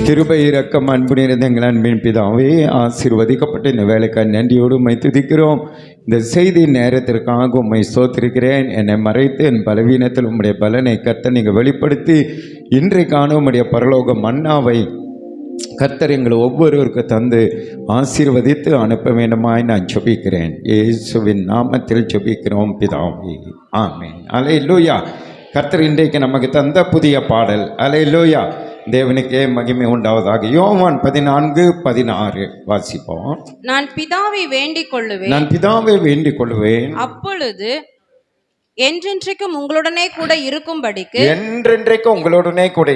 கிருபை இரக்கம் அன்பு நிறைந்த எங்கள் அன்பின் பிதாவே, ஆசீர்வதிக்கப்பட்ட இந்த வேலைக்காக நன்றியோடு உம்மை துதிக்கிறோம். இந்த செய்தி நேரத்திற்காக உம்மை ஸ்தோத்திரிக்கிறேன். என்னை மறைத்து என் பலவீனத்தில் உம்முடைய பலனை கர்த்தர் நீங்கள் வெளிப்படுத்தி இன்றைக்கான உம்முடைய பரலோக மன்னாவை கர்த்தர் எங்களை ஒவ்வொருவருக்கு தந்து ஆசீர்வதித்து அனுப்ப வேண்டுமாய் நான் ஜெபிக்கிறேன். இயேசுவின் நாமத்தில் ஜெபிக்கிறோம் பிதாவே, ஆமென். அல்லேலூயா. கர்த்தர் இன்றைக்கு நமக்கு தந்த புதிய பாடல். அல்லேலூயா. தேவனுக்கே மகிமை உண்டாவதாக. யோவான் 14:16 வாசிப்போம். நான் பிதாவை வேண்டிக் கொள்ளுவேன், அப்பொழுது என்றென்றைக்கும் உங்களுடனே கூட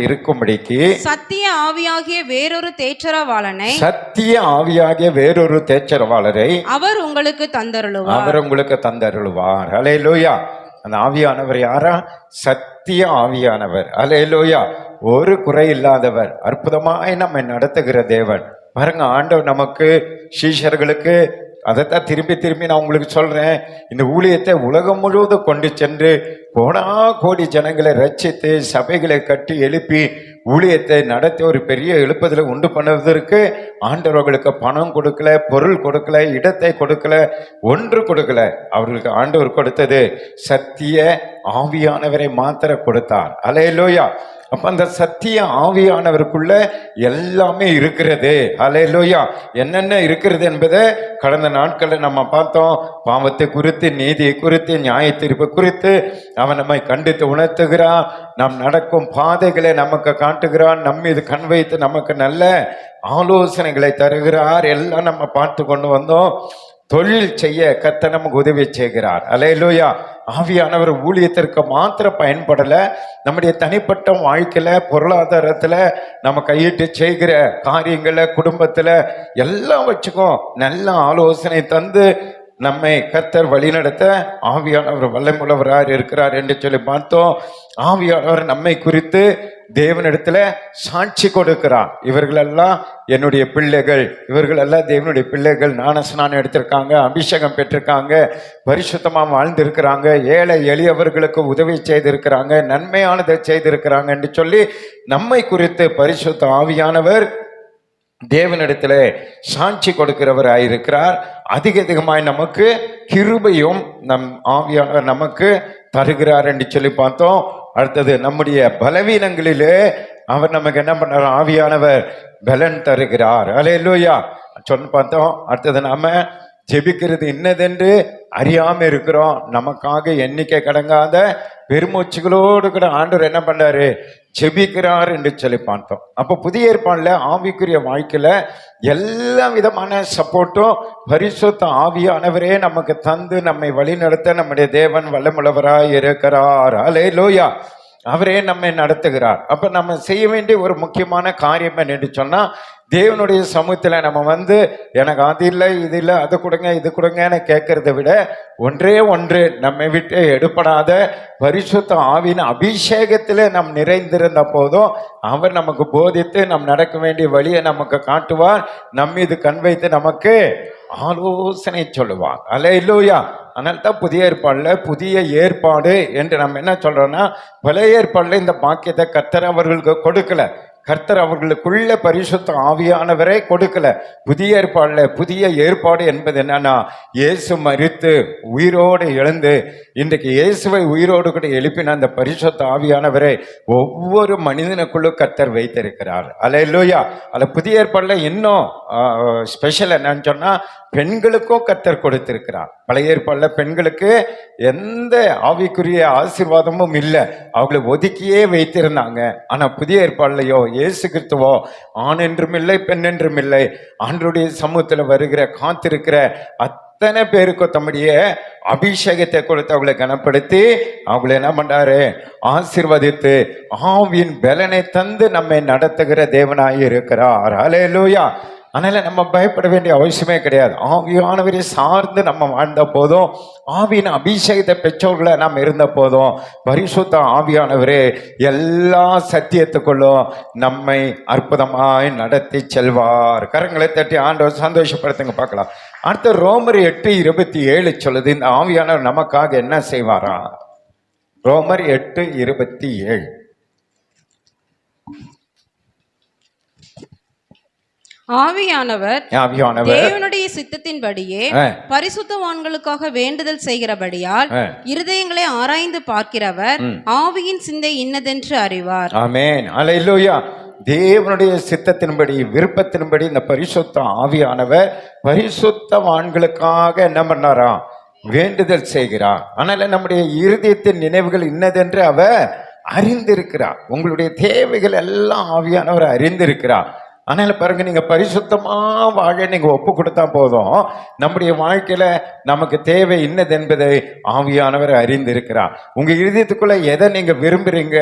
இருக்கும்படிக்கு சத்திய ஆவியாகிய வேறொரு தேற்றரவாளனை அவர் உங்களுக்கு தந்தருளுவார். அல்லேலூயா. அந்த ஆவியானவர் யாரா? சத்திய ஆவியானவர். அல்லேலூயா. ஒரு குறை இல்லாதவர், அற்புதமாய் நம்மை நடத்துகிற தேவன். பாருங்க, ஆண்டவர் நமக்கு சீஷர்களுக்கு அதைத்தான் திரும்பி நான் உங்களுக்கு சொல்றேன். இந்த ஊழியத்தை உலகம் முழுவதும் கொண்டு சென்று கோடா கோடி ஜனங்களை ரட்சித்து சபைகளை கட்டி எழுப்பி ஊழியத்தை நடத்தி ஒரு பெரிய எழுப்பதில் உண்டு பண்ணுவதற்கு ஆண்டவர்களுக்கு பணம் கொடுக்கல, பொருள் கொடுக்கல, இடத்தை கொடுக்கல, ஒன்று கொடுக்கல. அவர்களுக்கு ஆண்டவர் கொடுத்தது சத்திய ஆவியானவரை மாத்திர கொடுத்தார். அல்லேலூயா. அப்ப அந்த சத்திய ஆவியானவருக்குள்ள எல்லாமே இருக்கிறது. அல்லேலூயா. என்னென்ன இருக்கிறது என்பதை கடந்த நாட்களில் நம்ம பார்த்தோம். பாவத்தை குறித்து, நீதியை குறித்து, நியாய தீர்ப்பு குறித்து அவன் நம்மை கண்டித்து உணர்த்துகிறான். நாம் நடக்கும் பாதைகளை நமக்கு காட்டுகிறான். நம்மீது கண் வைத்து நமக்கு நல்ல ஆலோசனைகளை தருகிறார். எல்லாம் நம்ம பார்த்து கொண்டு வந்தோம். தொழில் செய்ய கர்த்தர் நமக்கு உதவி செய்கிறார். அல்லேலூயா. ஆவியானவர் ஊழியத்திற்கு மாத்திர பயன்படல, நம்முடைய தனிப்பட்ட வாழ்க்கையில, பொருளாதாரத்துல, நம்ம கையிட்டு செய்கிற காரியங்களை, குடும்பத்துல எல்லாம் வச்சுக்கோ நல்ல ஆலோசனை தந்து நம்மை கர்த்தர் வழிநடத்த ஆவியானவர் வல்லமுள்ளவராக இருக்கிறார் என்று சொல்லி பார்த்தோம். ஆவியானவர் நம்மை குறித்து தேவனிடத்துல சாட்சி கொடுக்கிறார். இவர்களெல்லாம் என்னுடைய பிள்ளைகள், இவர்களெல்லாம் தேவனுடைய பிள்ளைகள், ஞானஸ்நானம் எடுத்திருக்காங்க, அபிஷேகம் பெற்றிருக்காங்க, பரிசுத்தமாக வாழ்ந்திருக்கிறாங்க, ஏழை எளியவர்களுக்கு உதவி செய்திருக்கிறாங்க, நன்மையானதை செய்திருக்கிறாங்க என்று சொல்லி நம்மை குறித்து பரிசுத்த ஆவியானவர் தேவனிடத்துல சாட்சி கொடுக்கிறவராயிருக்கிறார். அதிகமாய் நமக்கு கிருபையும் நம் ஆவியானவர் நமக்கு தருகிறார் என்று சொல்லி பார்த்தோம். அடுத்தது, நம்முடைய பலவீனங்களிலே அவர் நமக்கு என்ன பண்றார்? ஆவியானவர் பலன் தருகிறார். அல்லேலூயா. சொன்ன பார்த்தோம். அடுத்தது, நாம ஜெபிக்கிறது இன்னதென்று அறியாம இருக்கிறோம். நமக்காக எண்ணிக்கை கடங்காத பெருமூச்சுகளோடு கூட ஆண்டவர் என்ன பண்றாரு? ஜெபிக்கிறார் என்று சொல்லி பார்த்தோம். அப்போ புதிய ஏற்பாடுல ஆவிக்குரிய வாழ்க்கையில எல்லா விதமான சப்போர்ட்டும் பரிசுத்த ஆவியானவரே நமக்கு தந்து நம்மை வழி நடத்த நம்முடைய தேவன் வல்லமுள்ளவராய் இருக்கிறார். அல்லேலூயா. அவரே நம்மை நடத்துகிறார். அப்ப நம்ம செய்ய வேண்டிய ஒரு முக்கியமான காரியம் என்று சொன்னா, தேவனுடைய சமூகத்தில் நம்ம எனக்கு அது இல்லை, இது இல்லை, அது கொடுங்க, இது கொடுங்கன்னு கேட்கறத விட ஒன்று நம்மை விட்டு எடுப்படாத பரிசுத்த ஆவியின் அபிஷேகத்தில் நம் நிறைந்திருந்த போதும் அவர் நமக்கு போதித்து நம் நடக்க வேண்டிய வழியை நமக்கு காட்டுவார். நம்மீது கண் வைத்து நமக்கு ஆலோசனை சொல்லுவார். அல்லேலூயா. அதனால தான் புதிய ஏற்பாடு என்று நம்ம என்ன சொல்றோம்னா, பழைய ஏற்பாடுல இந்த பாக்கியத்தை கர்த்தர் அவர்களுக்கு கொடுக்கல. கர்த்தர் அவர்களுக்குள்ள பரிசுத்த ஆவியானவரை கொடுக்கல. புதிய ஏற்பாடு என்பது என்னன்னா, இயேசு மரித்து உயிரோடு எழுந்து இன்றைக்கு இயேசுவை உயிரோடு கூட எழுப்பின அந்த பரிசுத்த ஆவியானவரை ஒவ்வொரு மனிதனுக்குள்ளும் கர்த்தர் வைத்திருக்கிறார். அல்லேலூயா. அதில் புதிய ஏற்பாடுல இன்னும் ஸ்பெஷல் என்னன்னு சொன்னா, பெண்களுக்கும் கர்த்தர் கொடுத்திருக்கிறார். பழைய ஏற்பாடுல பெண்களுக்கு எந்த ஆவிக்குரிய ஆசீர்வாதமும் இல்லை, அவங்களை ஒதுக்கியே வைத்திருந்தாங்க. ஆனா புதிய ஏற்பாடுலையோ இயேசு கிறிஸ்துவோ ஆண் என்றும் இல்லை, பெண் என்றும் இல்லை, ஆண்டவருடைய சமூகத்தில் வருகிற காத்திருக்கிற அத்தனை பேருக்கும் தம்முடைய அபிஷேகத்தை கொடுத்து அவங்களை கனப்படுத்தி அவங்களை என்ன பண்றாரு? ஆசீர்வதித்து ஆவியின் பலனை தந்து நம்மை நடத்துகிற தேவனாய் இருக்கிறார். அல்லேலூயா. அதனால நம்ம பயப்பட வேண்டிய அவசியமே கிடையாது. ஆவியானவரை சார்ந்து நம்ம வாழ்ந்த போதும், ஆவியின் அபிஷேகத்தை பெற்றோர்களை நாம் இருந்த போதும், பரிசுத்த ஆவியானவரே எல்லா சத்தியத்துக்குள்ளும் நம்மை அற்புதமாய் நடத்தி செல்வார். கரங்களை தட்டி ஆண்டவர் சந்தோஷப்படுத்துங்க பார்க்கலாம். அடுத்த ரோமர் 8:27 சொல்லுது, இந்த ஆவியானவர் நமக்காக என்ன செய்வாரா? ரோமர் 8:27. ஆவியானவர் தேவனுடைய சித்தத்தின்படியே பரிசுத்தவான்களுக்காக வேண்டுதல் செய்கிறபடியால் இருதயங்களை ஆராய்ந்து பார்க்கிறவர் ஆவியின் சிந்தை இன்னதென்று அறிவார். ஆமென். அல்லேலூயா. தேவனுடைய சித்தத்தின்படி விருப்பத்தின்படி இந்த பரிசுத்த ஆவியானவர் பரிசுத்தவான்களுக்காக என்ன பண்ணாராம்? வேண்டுதல் செய்கிறார். ஆனால் நம்முடைய இருதயத்தின் நினைவுகள் இன்னதென்று அவர் அறிந்திருக்கிறார். உங்களுடைய தேவைகள் எல்லாம் ஆவியானவர் அறிந்திருக்கிறார். ஆனால் பாருங்க, நீங்க பரிசுத்தமா வாழ நீங்க ஒப்பு கொடுத்தா போதும். நம்முடைய வாழ்க்கையில நமக்கு தேவை இன்னது என்பதை ஆவியானவர் அறிந்திருக்கிறார். உங்க இருதயத்துக்குள்ள எதை நீங்க விரும்புறீங்க,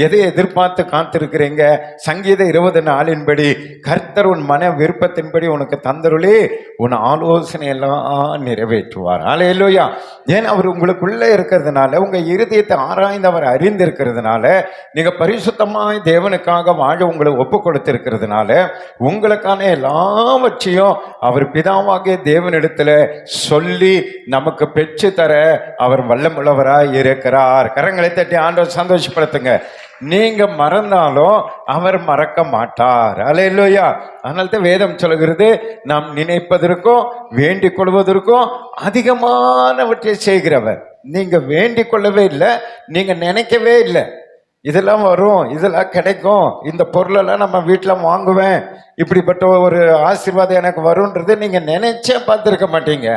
எதை எதிர்பார்த்து காத்திருக்கிறீங்க, சங்கீத 20:4 கர்த்தர் உன் மன விருப்பத்தின்படி உனக்கு தந்தருளே உன் ஆலோசனை எல்லாம் நிறைவேற்றுவார். அல்லேலூயா. ஏன் அவர் உங்களுக்குள்ள இருக்கிறதுனால, உங்க இருதயத்தை ஆராய்ந்து அவர் அறிந்திருக்கிறதுனால, நீங்க பரிசுத்தமாய் தேவனுக்காக வாழ உங்களை ஒப்பு கொடுத்திருக்கிறதுனால உங்களுக்கான எல்லாவற்றையும் அவர் பிதாவாகிய தேவனிடத்துல சொல்லி நமக்கு பெற்று தர அவர் வல்லமுள்ளவராய் இருக்கிறார். கரங்களை தட்டி ஆண்டவர் சந்தோஷப்படுத்துங்க. நீங்க மறந்தாலும் அவர் மறக்க மாட்டார். அல்லேலூயா. அதனால்தான் வேதம் சொல்கிறது, நாம் நினைப்பதற்கும் வேண்டிக் கொள்வதற்கும் அதிகமானவற்றை செய்கிறவர். நீங்க வேண்டிக் கொள்ளவே இல்லை, நீங்க நினைக்கவே இல்லை. இதெல்லாம் வரும், இதெல்லாம் கிடைக்கும், இந்த பொருளெல்லாம் நம்ம வீட்டில் வாங்குவேன், இப்படிப்பட்ட ஒரு ஆசீர்வாதம் எனக்கு வரும்ன்றது நீங்க நினைச்சே பார்த்துருக்க மாட்டீங்க.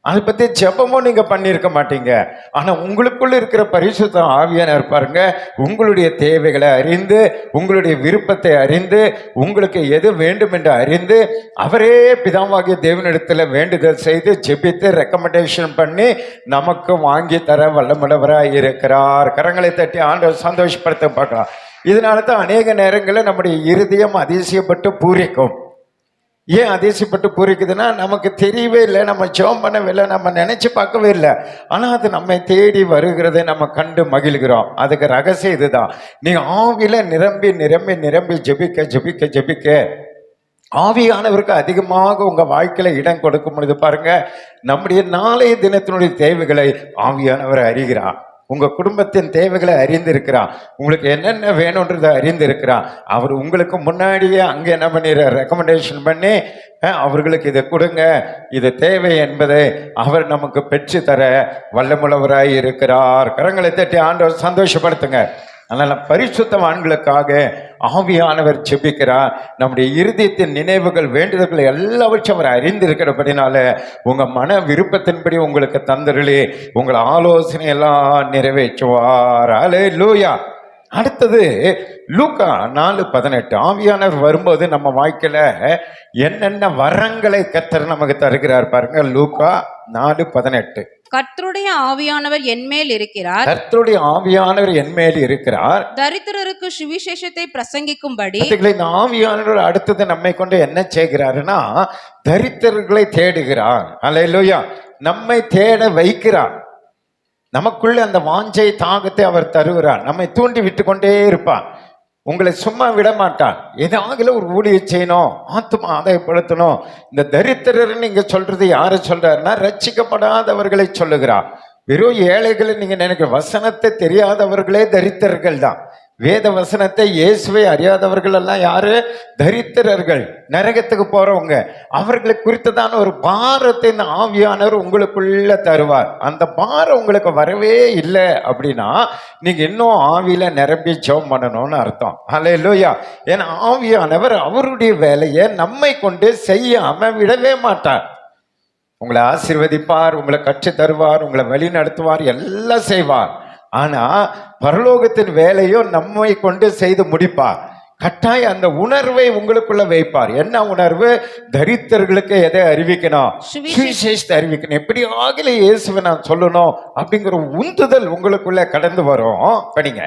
அதை பற்றி ஜெபமும் நீங்க பண்ணியிருக்க மாட்டீங்க. ஆனால் உங்களுக்குள்ள இருக்கிற பரிசுத்த ஆவியானவர் பாருங்க, உங்களுடைய தேவைகளை அறிந்து, உங்களுடைய விருப்பத்தை அறிந்து, உங்களுக்கு எது வேண்டும் என்று அறிந்து, அவரே பிதாவாகிய தேவனிடத்தில் வேண்டுதல் செய்து ஜெபித்து ரெக்கமெண்டேஷன் பண்ணி நமக்கு வாங்கி தர வல்லமுள்ளவராய் இருக்கிறார். கரங்களை தட்டி ஆண்டவர் சந்தோஷப்படுத்த பார்க்கலாம். இதனால தான் அநேக நேரங்களில் நம்முடைய இருதயம் அதிசயப்பட்டு பூரிக்கும். ஏன் அதிசயப்பட்டு பூரிக்குதுன்னா, நமக்கு தெரியவே இல்லை, நம்ம ஜெபம் பண்ணவே இல்லை, நம்ம நினைச்சு பார்க்கவே இல்லை. ஆனால் அது நம்மை தேடி வருகிறதை நம்ம கண்டு மகிழ்கிறோம். அதுக்கு ரகசியம் இதுதான். நீங்க ஆவியில நிரம்பி நிரம்பி நிரம்பி ஜெபிக்க ஜெபிக்க ஜெபிக்க ஆவியானவருக்கு அதிகமாக உங்க வாழ்க்கையில இடம் கொடுக்கும் பொழுது பாருங்க, நம்முடைய நாளைய தினத்தினுடைய தேவைகளை ஆவியானவர் அறிகிறார். உங்க குடும்பத்தின் தேவைகளை அறிந்திருக்கிறார். உங்களுக்கு என்னென்ன வேணும்ன்றதை அறிந்திருக்கிறார். அவர் உங்களுக்கு முன்னாடியே அங்கே என்ன பண்ணிடுற ரெக்கமெண்டேஷன் பண்ணி அவர்களுக்கு இதை கொடுங்க, இது தேவை என்பதை அவர் நமக்கு பெற்று தர வல்லமுள்ளவராய் இருக்கிறார். கரங்களை தட்டி ஆண்டவர் சந்தோஷப்படுத்துங்க. அதனால பரிசுத்தவான்களுக்காக ஆவியானவர் ஜெபிக்கிறார். நம்முடைய இருதயத்தின் நினைவுகள் வேண்டுதல்களை எல்லாவற்றையும் அவர் அறிந்திருக்கிறபடினால உங்க மன விருப்பத்தின்படி உங்களுக்கு தந்தருளே உங்கள் ஆலோசனை எல்லாம் நிறைவேற்றுவார். அல்லேலூயா. அடுத்தது லூக்கா 4:18. ஆவியானவர் வரும்போது நம்ம வாழ்க்கையில என்னென்ன வரங்களை கர்த்தர் நமக்கு தருகிறார் பாருங்க. லூக்கா 4:18. கர்த்தருடைய ஆவியானவர் என்மேல் இருக்கிறார். கர்த்தருடைய ஆவியானவர் என்மேல் இருக்கிறார். தரித்திரருக்கு சுவிசேஷத்தை பிரசங்கிக்கும்படி. இந்த ஆவியானவர் அடுத்தது நம்மை கொண்டு என்ன செய்கிறாருன்னா, தரித்திரர்களை தேடுகிறார். அல்லேலூயா. நம்மை தேட வைக்கிறார். நமக்குள்ள அந்த வாஞ்சை தாகத்தை அவர் தருகிறார். நம்மை தூண்டி விட்டு கொண்டே இருப்பார். உங்களை சும்மா விட மாட்டான். ஏதாவது ஒரு ஊழிய செய்யணும், ஆத்மா ஆதாயப்படுத்தணும். இந்த தரித்திரர் நீங்க சொல்றது யாரை சொல்றாருன்னா, ரட்சிக்கப்படாதவர்களை சொல்லுகிறார். வெறும் ஏழைகளை நீங்க நினைக்க, வசனத்தை தெரியாதவர்களே தரித்திரர்கள் தான். வேத வசனத்தை இயேசுவை அறியாதவர்கள் எல்லாம் யாரு? தரித்திரர்கள், நரகத்துக்கு போறவங்க. அவர்களை குறித்ததான ஒரு பாரத்தை இந்த ஆவியானவர் உங்களுக்குள்ள தருவார். அந்த பாரம் உங்களுக்கு வரவே இல்லை அப்படின்னா நீங்க இன்னும் ஆவியில நிரம்பி ஜெபம் பண்ணணும்னு அர்த்தம். அல்லேலூயா. ஏன்னா ஆவியானவர் அவருடைய வேலையை நம்மை கொண்டு செய்யாம விடவே மாட்டார். உங்களை ஆசீர்வதிப்பார், உங்களை கற்று தருவார், உங்களை வழி நடத்துவார், எல்லாம் செய்வார். ஆனா பரலோகத்தின் வேலையோ நம்மை கொண்டு செய்து முடிப்பார். கட்டாயம் அந்த உணர்வை உங்களுக்குள்ள வைப்பார். என்ன உணர்வு? தரித்திரர்களுக்கு எதை அறிவிக்கணும்? சுவிசேஷத்தை அறிவிக்கணும். எப்படி ஆகல இயேசுவை நான் சொல்லணும் அப்படிங்கிற உந்துதல் உங்களுக்குள்ள கடந்து வரும். படிங்க.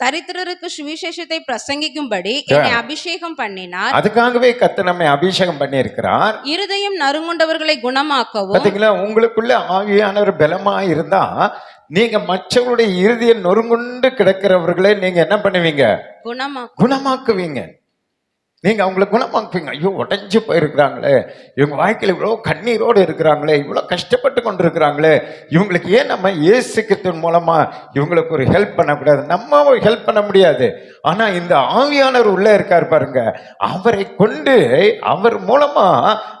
தரித்திரருக்கு சுவிசேஷத்தை பிரசங்கிக்கும்படி என்னை அபிஷேகம் பண்ணினார். அதுக்காகவே கர்த்தர் நம்மை அபிஷேகம் பண்ணி இருக்கிறார். இருதயம் நறுங்குண்டவர்களை குணமாக்கவும். பாத்தீங்களா, உங்களுக்குள்ள ஆவியானவர் பலமா இருந்தா நீங்க மற்றவருடைய இருதயம் நொறுங்குண்டு கிடக்கிறவர்களை நீங்க என்ன பண்ணுவீங்க? குணமாக்குவீங்க. நீங்க அவங்களை குணமாக்குவீங்க. ஐயோ, உடைஞ்சு போயிருக்கிறாங்களே, இவங்க வாழ்க்கையில் இவ்வளோ கண்ணீரோடு இருக்கிறாங்களே, இவ்வளோ கஷ்டப்பட்டு கொண்டு இருக்கிறாங்களே, இவங்களுக்கு ஏன் நம்ம இயேசு கிறிஸ்துவின் மூலமா இவங்களுக்கு ஒரு ஹெல்ப் பண்ணக்கூடாது? நம்ம ஹெல்ப் பண்ண முடியாது, ஆனா இந்த ஆவியானவர் உள்ள இருக்கார் பாருங்க, அவரை கொண்டு அவர் மூலமா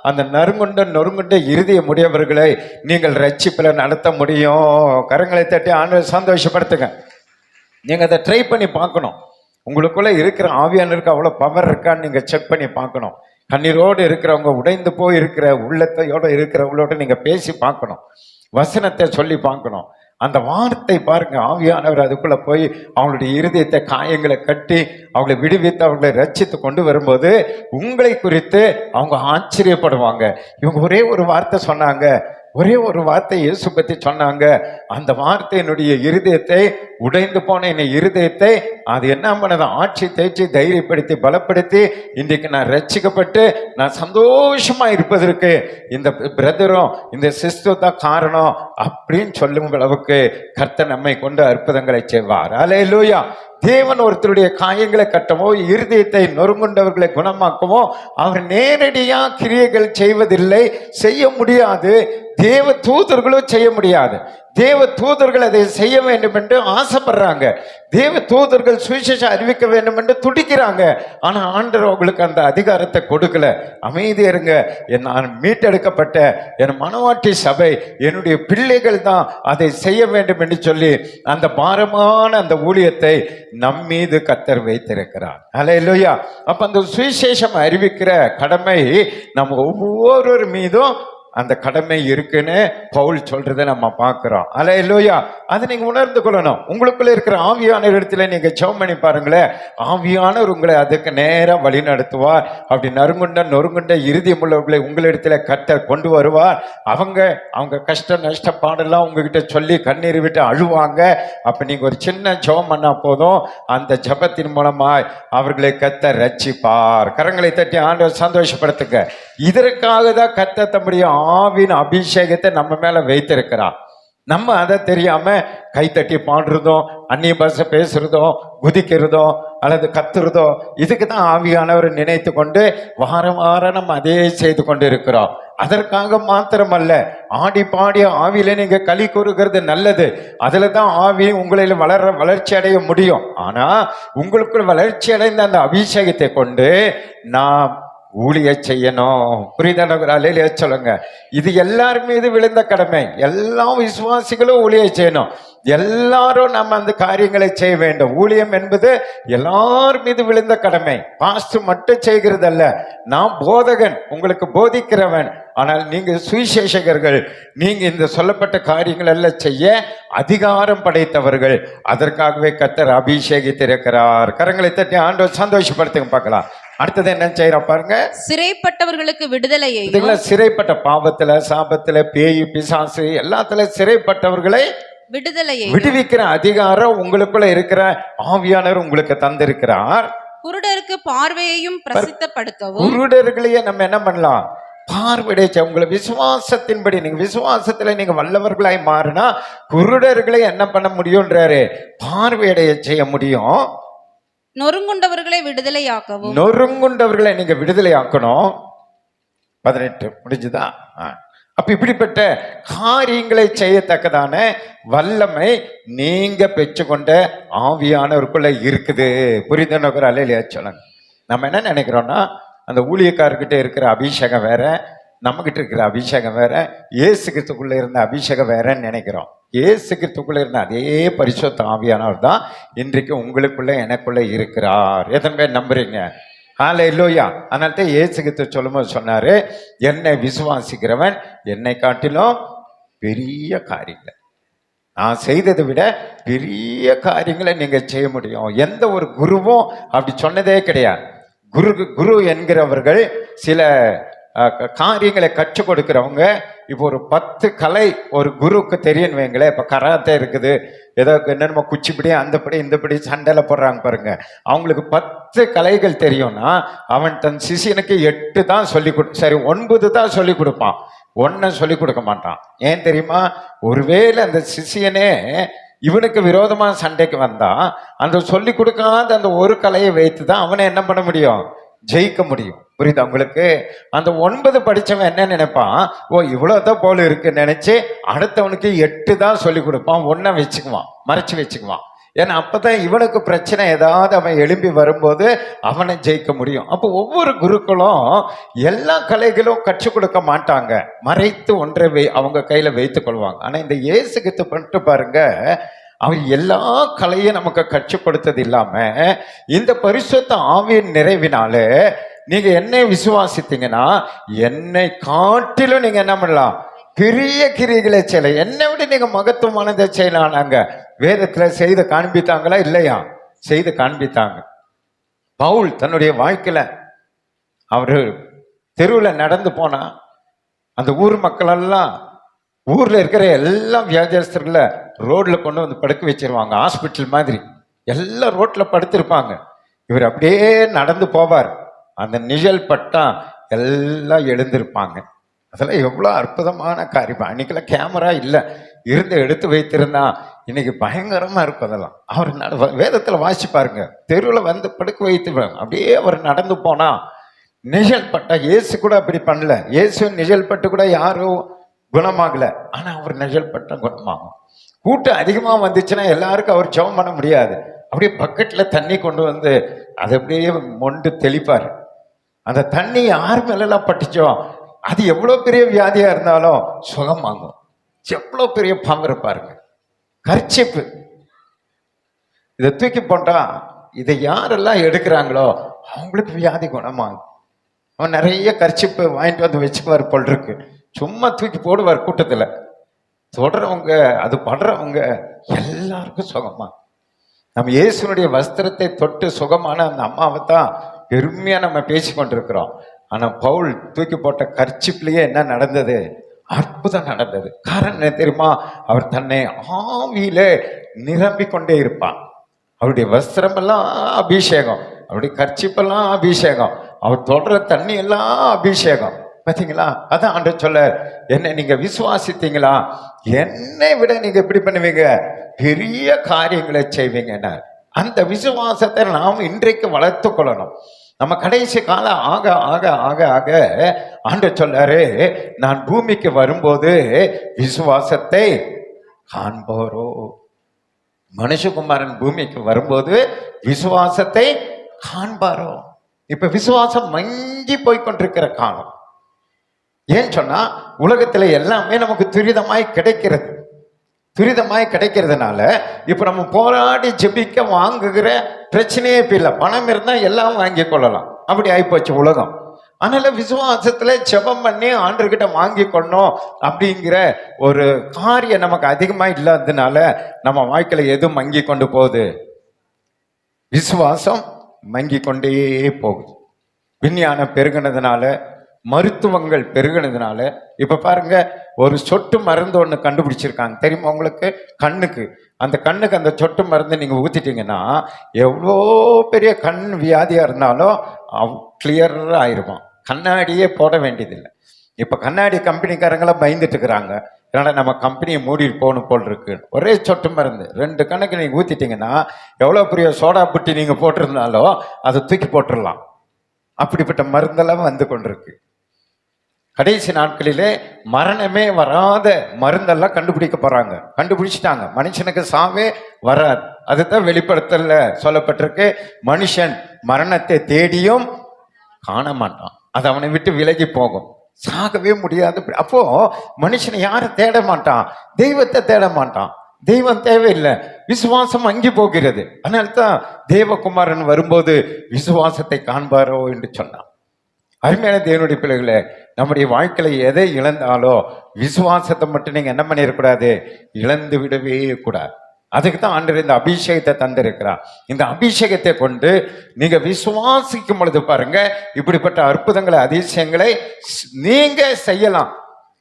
அந்த நொறுங்குண்ட இருதய முடியவர்களை நீங்கள் ரட்சிப்பில நடத்த முடியும். கரங்களை தட்டி ஆண்டவரை சந்தோஷப்படுத்துங்க. நீங்க அதை ட்ரை பண்ணி பார்க்கணும். உங்களுக்குள்ள இருக்கிற ஆவியானருக்கு அவ்வளோ பவர் இருக்கான்னு நீங்க செக் பண்ணி பார்க்கணும். கண்ணீரோடு இருக்கிறவங்க, உடைந்து போய் இருக்கிற உள்ளத்தையோட இருக்கிறவங்களோட நீங்க பேசி பார்க்கணும், வசனத்தை சொல்லி பார்க்கணும். அந்த வார்த்தை பாருங்க, ஆவியானவர் அதுக்குள்ள போய் அவங்களுடைய இருதயத்தை காயங்களை கட்டி அவங்களை விடுவித்து அவங்களை ரட்சித்து கொண்டு வரும்போது உங்களை குறித்து அவங்க ஆச்சரியப்படுவாங்க. இவங்க ஒரே ஒரு வார்த்தை சொன்னாங்க, ஒரே ஒரு வார்த்தை இயேசு பத்தி சொன்னாங்க. அந்த வார்த்தை என்னுடைய இருதயத்தை, உடைந்து போன என் இருதயத்தை அது என்ன பண்ணதை ஆட்சி தேய்ச்சி தைரியப்படுத்தி பலப்படுத்தி இன்றைக்கு நான் ரட்சிக்கப்பட்டு நான் சந்தோஷமா இருப்பதற்கு இந்த பிரதரும் இந்த சிஸ்டர் தான் காரணம் அப்படின்னு சொல்லும் அளவுக்கு கர்த்தர் நம்மை கொண்டு அற்புதங்களை செய்வார். அல்லேலூயா. தேவன் ஒருத்தருடைய காயங்களை கட்டவோ இருதயத்தை நொறுங்குண்டவர்களை குணமாக்கவோ அவர் நேரடியா கிரியைகள் செய்வதில்லை, செய்ய முடியாது. தேவ தூதர்களும் செய்ய முடியாது. தேவ தூதர்கள் அதை செய்ய வேண்டும் என்று ஆசைப்படுறாங்க. தேவ தூதர்கள் சுவிசேஷம் அறிவிக்க வேண்டும் என்று துடிக்கிறாங்க. ஆனா ஆண்டவர் அவங்களுக்கு அந்த அதிகாரத்தை கொடுக்கல. அமைதி இருங்க, நான் மீட்டெடுக்கப்பட்ட என் மனவாட்டி சபை, என்னுடைய பிள்ளைகள் தான் அதை செய்ய வேண்டும் என்று சொல்லி அந்த பாரமான அந்த ஊழியத்தை நம் மீது கர்த்தர் வைத்திருக்கிறார். அல்லேலூயா. அப்ப அந்த சுவிசேஷம் அறிவிக்கிற கடமை நம்ம ஒவ்வொருவர் மீதும் அந்த கடமை இருக்குன்னு பவுல் சொல்றதை நம்ம பார்க்கிறோம். அல்லேலூயா. அதை நீங்க உணர்ந்து கொள்ளணும். உங்களுக்குள்ள இருக்கிற ஆவியான இடத்துல நீங்க ஜெபம் பண்ணி பாருங்களேன், ஆவியானவர் உங்களை அதுக்கு நேரம் வழி நடத்துவார். அப்படி நொறுங்குண்ட இருதயம் உள்ளவர்களை உங்களிடத்துல கர்த்தர் கொண்டு வருவார். அவங்க கஷ்ட நஷ்ட பாடெல்லாம் உங்ககிட்ட சொல்லி கண்ணீர் விட்டு அழுவாங்க. அப்ப நீங்க ஒரு சின்ன ஜெபம் பண்ணா போதும், அந்த ஜெபத்தின் மூலமாய் அவர்களை கர்த்தர் ரட்சிப்பார். கரங்களை தட்டி ஆண்டவர் சந்தோஷப்படுத்துங்க. இதற்காக தான் கர்த்தர் தம்முடைய ஆவின் அபிஷேகத்தை நம்ம மேல வைத்திருக்கிறார். நம்ம அதை தெரியாம கைத்தட்டி பாடுறதோ, அந்நிய பாஷை பேசுறதோ, குதிக்கிறதோ அல்லது கத்துறதோ, இதுக்கு தான் ஆவியானவர் நினைத்து கொண்டு வாரம் வாரம் நம்ம அதே செய்து கொண்டு இருக்கிறோம். அதற்காக மாத்திரமல்ல, ஆடி பாடி ஆவியில நீங்க களி கூறுகிறது நல்லது. அதுல தான் ஆவி உங்களை வளர்ச்சி அடைய முடியும். ஆனா உங்களுக்குள் வளர்ச்சி அடைந்த அந்த அபிஷேகத்தை கொண்டு நாம் ஊழிய செய்யணும். புரியுதா? சொல்லுங்க. இது எல்லார் மீது விழுந்த கடமை. எல்லா விசுவாசிகளும் ஊழிய செய்யணும். எல்லாரும் நம்ம அந்த காரியங்களை செய்ய வேண்டும். ஊழியம் என்பது எல்லார் மீது விழுந்த கடமை. பாஸ்டர் மட்டும் செய்கிறது அல்ல. நான் போதகன், உங்களுக்கு போதிக்கிறவன். ஆனால் நீங்க சுவிசேஷகர்கள், நீங்க இந்த சொல்லப்பட்ட காரியங்கள் எல்லாம் செய்ய அதிகாரம் படைத்தவர்கள். அதற்காகவே கர்த்தர் அபிஷேகித்திருக்கிறார். கரங்களை தட்டி ஆண்டவர் சந்தோஷப்படுத்துங்க பார்க்கலாம். அடுத்தது என்ன செய்யற பாருங்க, சிறைப்பட்டவர்களுக்கு விடுதலையை. சிறைப்பட்ட பாவத்துல, சாபத்துல, பேய் பிசாசு எல்லாத்துல சிறைப்பட்டவர்களை விடுவிக்கிற அதிகாரம் உங்களுக்குள்ள இருக்கிற ஆவியானவர் உங்களுக்கு தந்திருக்கிறார். குருடருக்கு பார்வையையும் பிரசித்தப்படுத்தவும். குருடர்களையே நம்ம என்ன பண்ணலாம்? பார்வையடைய. உங்களை விசுவாசத்தின்படி, நீங்க விசுவாசத்துல நீங்க வல்லவர்களாய் மாறினா குருடர்களை என்ன பண்ண முடியும்ன்றாரு? பார்வையடைய செய்ய முடியும். நொறுங்குண்டவர்களை விடுதலையாக்கவும். நொறுங்குண்டவர்களை நீங்க விடுதலையாக்கணும். 18 முடிஞ்சுதா? அப்ப இப்படிப்பட்ட காரியங்களை செய்யத்தக்கதான வல்லமை நீங்க பெற்றுக்கொண்ட ஆவியானவருக்குள்ள இருக்குது. புரிந்துணர்கிற அல்லையா? சொல்லுங்க. நம்ம என்ன நினைக்கிறோம்னா, அந்த ஊழியக்காரர்கிட்ட இருக்கிற அபிஷேகம் வேற, நம்ம கிட்ட இருக்கிற அபிஷேகம் வேற, இயேசு கிறிஸ்துக்குள்ள இருந்த அபிஷேகம் வேறன்னு நினைக்கிறோம். இயேசு கிறிஸ்துக்குள்ள இருந்த அதே பரிசுத்த ஆவியானவர் தான் இன்றைக்கு உங்களுக்குள்ள எனக்குள்ள இருக்கிறார். எத்தனை பேர் நம்புறீங்க? ஹல்லேலூயா. அதனால தான் இயேசு கிறிஸ்து சொல்லும்போது சொன்னாரு, என்னை விசுவாசிக்கிறவன் என்னை காட்டிலும் பெரிய காரியங்களை, நான் செய்ததை விட பெரிய காரியங்களை நீங்க செய்ய முடியும். எந்த ஒரு குருவும் அப்படி சொன்னதே கிடையாது. குரு என்கிறவர்கள் சில காரியங்களை கற்றுக் கொடுக்கிறவங்க. இப்போ ஒரு 10 கலை ஒரு குருவுக்கு தெரியும் வைங்களேன். இப்போ கராத்தே இருக்குது, ஏதோ என்னென்னமோ குச்சிப்படி அந்தப்படி இந்தப்படி சண்டையில போடுறாங்க பாருங்க. அவங்களுக்கு 10 கலைகள் தெரியும்னா அவன் தன் சிஷியனுக்கு 8 தான் சரி 9 தான் சொல்லி கொடுப்பான், 1 சொல்லி கொடுக்க மாட்டான். ஏன் தெரியுமா? ஒருவேளை அந்த சிஷியனே இவனுக்கு விரோதமா சண்டைக்கு வந்தா அந்த சொல்லி கொடுக்காத அந்த ஒரு கலையை வைத்து தான் அவனை என்ன பண்ண முடியும்? ஜெயிக்க முடியும். புரியுதா உங்களுக்கு? அந்த 9 படிச்சவன் என்ன நினைப்பான், ஓ இவ்வளவுதான் போல இருக்குன்னு நினைச்சு அடுத்தவனுக்கு 8 தான் சொல்லி கொடுப்பான், 1 வச்சுக்குவான், மறைச்சு வச்சுக்குவான். ஏன்னா அப்பதான் இவனுக்கு பிரச்சனை ஏதாவது அவன் எழும்பி வரும்போது அவனை ஜெயிக்க முடியும். அப்போ ஒவ்வொரு குருக்களும் எல்லா கலைகளும் கற்றுக் கொடுக்க மாட்டாங்க, மறைத்து ஒன்றை அவங்க கையில வைத்துக் கொள்வாங்க. ஆனா இந்த இயேசு கிறிஸ்து பண்ணிட்டு பாருங்க, அவர் எல்லா கலையும் நமக்கு கற்றுக் கொடுத்தது இல்லாம இந்த பரிசுத்த ஆவியின் நிறைவினாலே நீங்க என்னை விசுவாசித்தீங்கன்னா என்னை காட்டிலும் நீங்க என்ன பண்ணலாம், பெரிய கிரியைகளை செய்யலாம், என்னை விட நீங்க மகத்துவமானதை செய்யலாம்னாங்க. வேதத்துல செய்து காண்பித்தாங்களா? இல்லையா? செய்து காண்பித்தாங்க. பவுல் தன்னுடைய வாழ்க்கையில அவரு தெருவில் நடந்து போனா அந்த ஊர் மக்கள் எல்லாம், ஊர்ல இருக்கிற எல்லா வியாதியஸ்தர்களை ரோட்ல கொண்டு வந்து படுக்க வச்சிருவாங்க, ஹாஸ்பிட்டல் மாதிரி எல்லாம் ரோட்ல படுத்திருப்பாங்க. இவர் அப்படியே நடந்து போவார், அந்த நிழல் பட்டா எல்லாம் எழுந்திருப்பாங்க. அதெல்லாம் எவ்வளோ அற்புதமான காரியம். அன்னைக்கெல்லாம் கேமரா இல்லை, இருந்து எடுத்து வைத்திருந்தா இன்னைக்கு பயங்கரமா இருக்கும். அதெல்லாம் அவர் வேதத்துல வாசி பாருங்க, தெருவில் வந்து படுக்க வைத்துருவாங்க. அப்படியே அவர் நடந்து போனா நிழல் பட்டா, இயேசு கூட அப்படி பண்ணல, இயேசு நிழல் பட்டு கூட யாரும் குணமாகல, ஆனா அவர் நிழல் பட்ட குணமாகும். கூட்டம் அதிகமா வந்துச்சுன்னா எல்லாருக்கும் அவர் ஜெபம் பண்ண முடியாது, அப்படியே பக்கெட்ல தண்ணி கொண்டு வந்து அதை அப்படியே மொண்டு தெளிப்பார். அந்த தண்ணி யார் மேலாம் பட்டுச்சோ அது எவ்வளவு பெரிய வியாதியா இருந்தாலும் சுகமாகும். எவ்வளவு பெரிய பவர் பாருங்க. கர்ச்சிப்பு இதை தூக்கி போட்டா இதை யாரெல்லாம் எடுக்கிறாங்களோ அவங்களுக்கு வியாதி குணமாகும். அவன் நிறைய கர்ச்சிப்பு வாங்கிட்டு வந்து வச்சுக்குவார் போல் இருக்கு, சும்மா தூக்கி போடுவார் கூட்டத்துல. தொடரவங்க அது படுறவங்க எல்லாருக்கும் சுகமா. நம்ம இயேசுனுடைய வஸ்திரத்தை தொட்டு சுகமான அந்த அம்மாவை தான் பெருமையா நம்ம பேசி கொண்டிருக்கிறோம். ஆனா பவுல் தூக்கி போட்ட கர்ச்சிப்லயே என்ன நடந்தது? அற்புதம் நடந்தது. காரணம் என்ன தெரியுமா? அவர் தன்னை ஆவியில நிரம்பிக் கொண்டே இருப்பான். அவருடைய வஸ்திரம் எல்லாம் அபிஷேகம், அவருடைய கர்ச்சிப்பெல்லாம் அபிஷேகம், அவர் தொடர தண்ணி எல்லாம் அபிஷேகம். பார்த்தீங்களா? அதான் ஆண்டவர் சொல்ல, என்னை நீங்க விசுவாசித்தீங்களா, என்னை விட நீங்க எப்படி பண்ணுவீங்க, பெரிய காரியங்களை செய்வீங்க. அந்த விசுவாசத்தை நாம் இன்றைக்கு வளர்த்து கொள்ளணும். நம்ம கடைசி காலம் ஆக ஆக ஆக ஆக ஆண்டவர் சொல்றாரு, நான் பூமிக்கு வரும்போது விசுவாசத்தை காண்பாரோ. மனுஷகுமாரன் பூமிக்கு வரும்போது விசுவாசத்தை காண்பாரோ. இப்ப விசுவாசம் மங்கி போய்கொண்டிருக்கிற காலம். ஏன் சொன்னா உலகத்துல எல்லாமே நமக்கு துரிதமாய் கிடைக்கிறது. துரிதமாய் கிடைக்கிறதுனால இப்ப நம்ம போராடி ஜெபிக்க வாங்குகிற பிரச்சனையே இப்ப இல்லை. பணம் இருந்தா எல்லாம் வாங்கி கொள்ளலாம், அப்படி ஆயிப்போச்சு உலகம். அதனால விசுவாசத்துல ஜெபம் பண்ணி ஆண்டவர்கிட்ட வாங்கி கொள்ளணும் அப்படிங்கிற ஒரு காரியம் நமக்கு அதிகமா இல்லாததுனால நம்ம வாழ்க்கையில எது மங்கி கொண்டு போகுது? விசுவாசம் மங்கி கொண்டே போகுது. விஞ்ஞானம் பெருகினதுனால, மருத்துவங்கள் பெருகினதுனால இப்ப பாருங்க, ஒரு சொட்டு மருந்து ஒன்று கண்டுபிடிச்சிருக்காங்க தெரியுமா உங்களுக்கு? கண்ணுக்கு, அந்த கண்ணுக்கு அந்த சொட்டு மருந்து நீங்க ஊத்திட்டீங்கன்னா எவ்வளோ பெரிய கண் வியாதியா இருந்தாலும் கிளியரா ஆயிருக்கும். கண்ணாடியே போட வேண்டியதில்லை. இப்ப கண்ணாடி கம்பெனிக்காரங்களாம் பயந்துட்டு இருக்கிறாங்க, ஏன்னா நம்ம கம்பெனியை மூடிட்டு போகணும் போல் இருக்கு. ஒரே சொட்டு மருந்து 2 கண்ணுக்கு நீங்க ஊத்திட்டீங்கன்னா எவ்வளோ பெரிய சோடா புட்டி நீங்க போட்டிருந்தாலும் அதை தூக்கி போட்டுடலாம். அப்படிப்பட்ட மருந்தெல்லாம் வந்து கொண்டிருக்கு. கடைசி நாட்களிலே மரணமே வராத மருந்தெல்லாம் கண்டுபிடிக்க போறாங்க. கண்டுபிடிச்சிட்டாங்க, மனுஷனுக்கு சாவே வராது. அதுதான் வெளிப்படுத்தல சொல்லப்பட்டிருக்கு, மனுஷன் மரணத்தை தேடியும் காண மாட்டான், அது அவனை விட்டு விலகி போகும், சாகவே முடியாது. அப்போ மனுஷனை யாரும் தேட மாட்டான், தெய்வத்தை தேட மாட்டான். தெய்வம் தேவையில்லை, விசுவாசம் அங்கி போகிறது. அதனால்தான் தேவகுமாரன் வரும்போது விசுவாசத்தை காண்பாரோ என்று சொன்னான். அருமையான தேவனுடைய பிள்ளைகளே, நம்முடைய வாழ்க்கையில எதை இழந்தாலோ விசுவாசத்தை மட்டும் நீங்க என்ன பண்ணிடக்கூடாது, இழந்து விடவே கூடாது. அதுக்கு தான் ஆண்டவர் இந்த அபிஷேகத்தை தந்திருக்கிறார். இந்த அபிஷேகத்தை கொண்டு நீங்க விசுவாசிக்கும் பொழுது பாருங்க, இப்படிப்பட்ட அற்புதங்களை அதிசயங்களை நீங்க செய்யலாம்,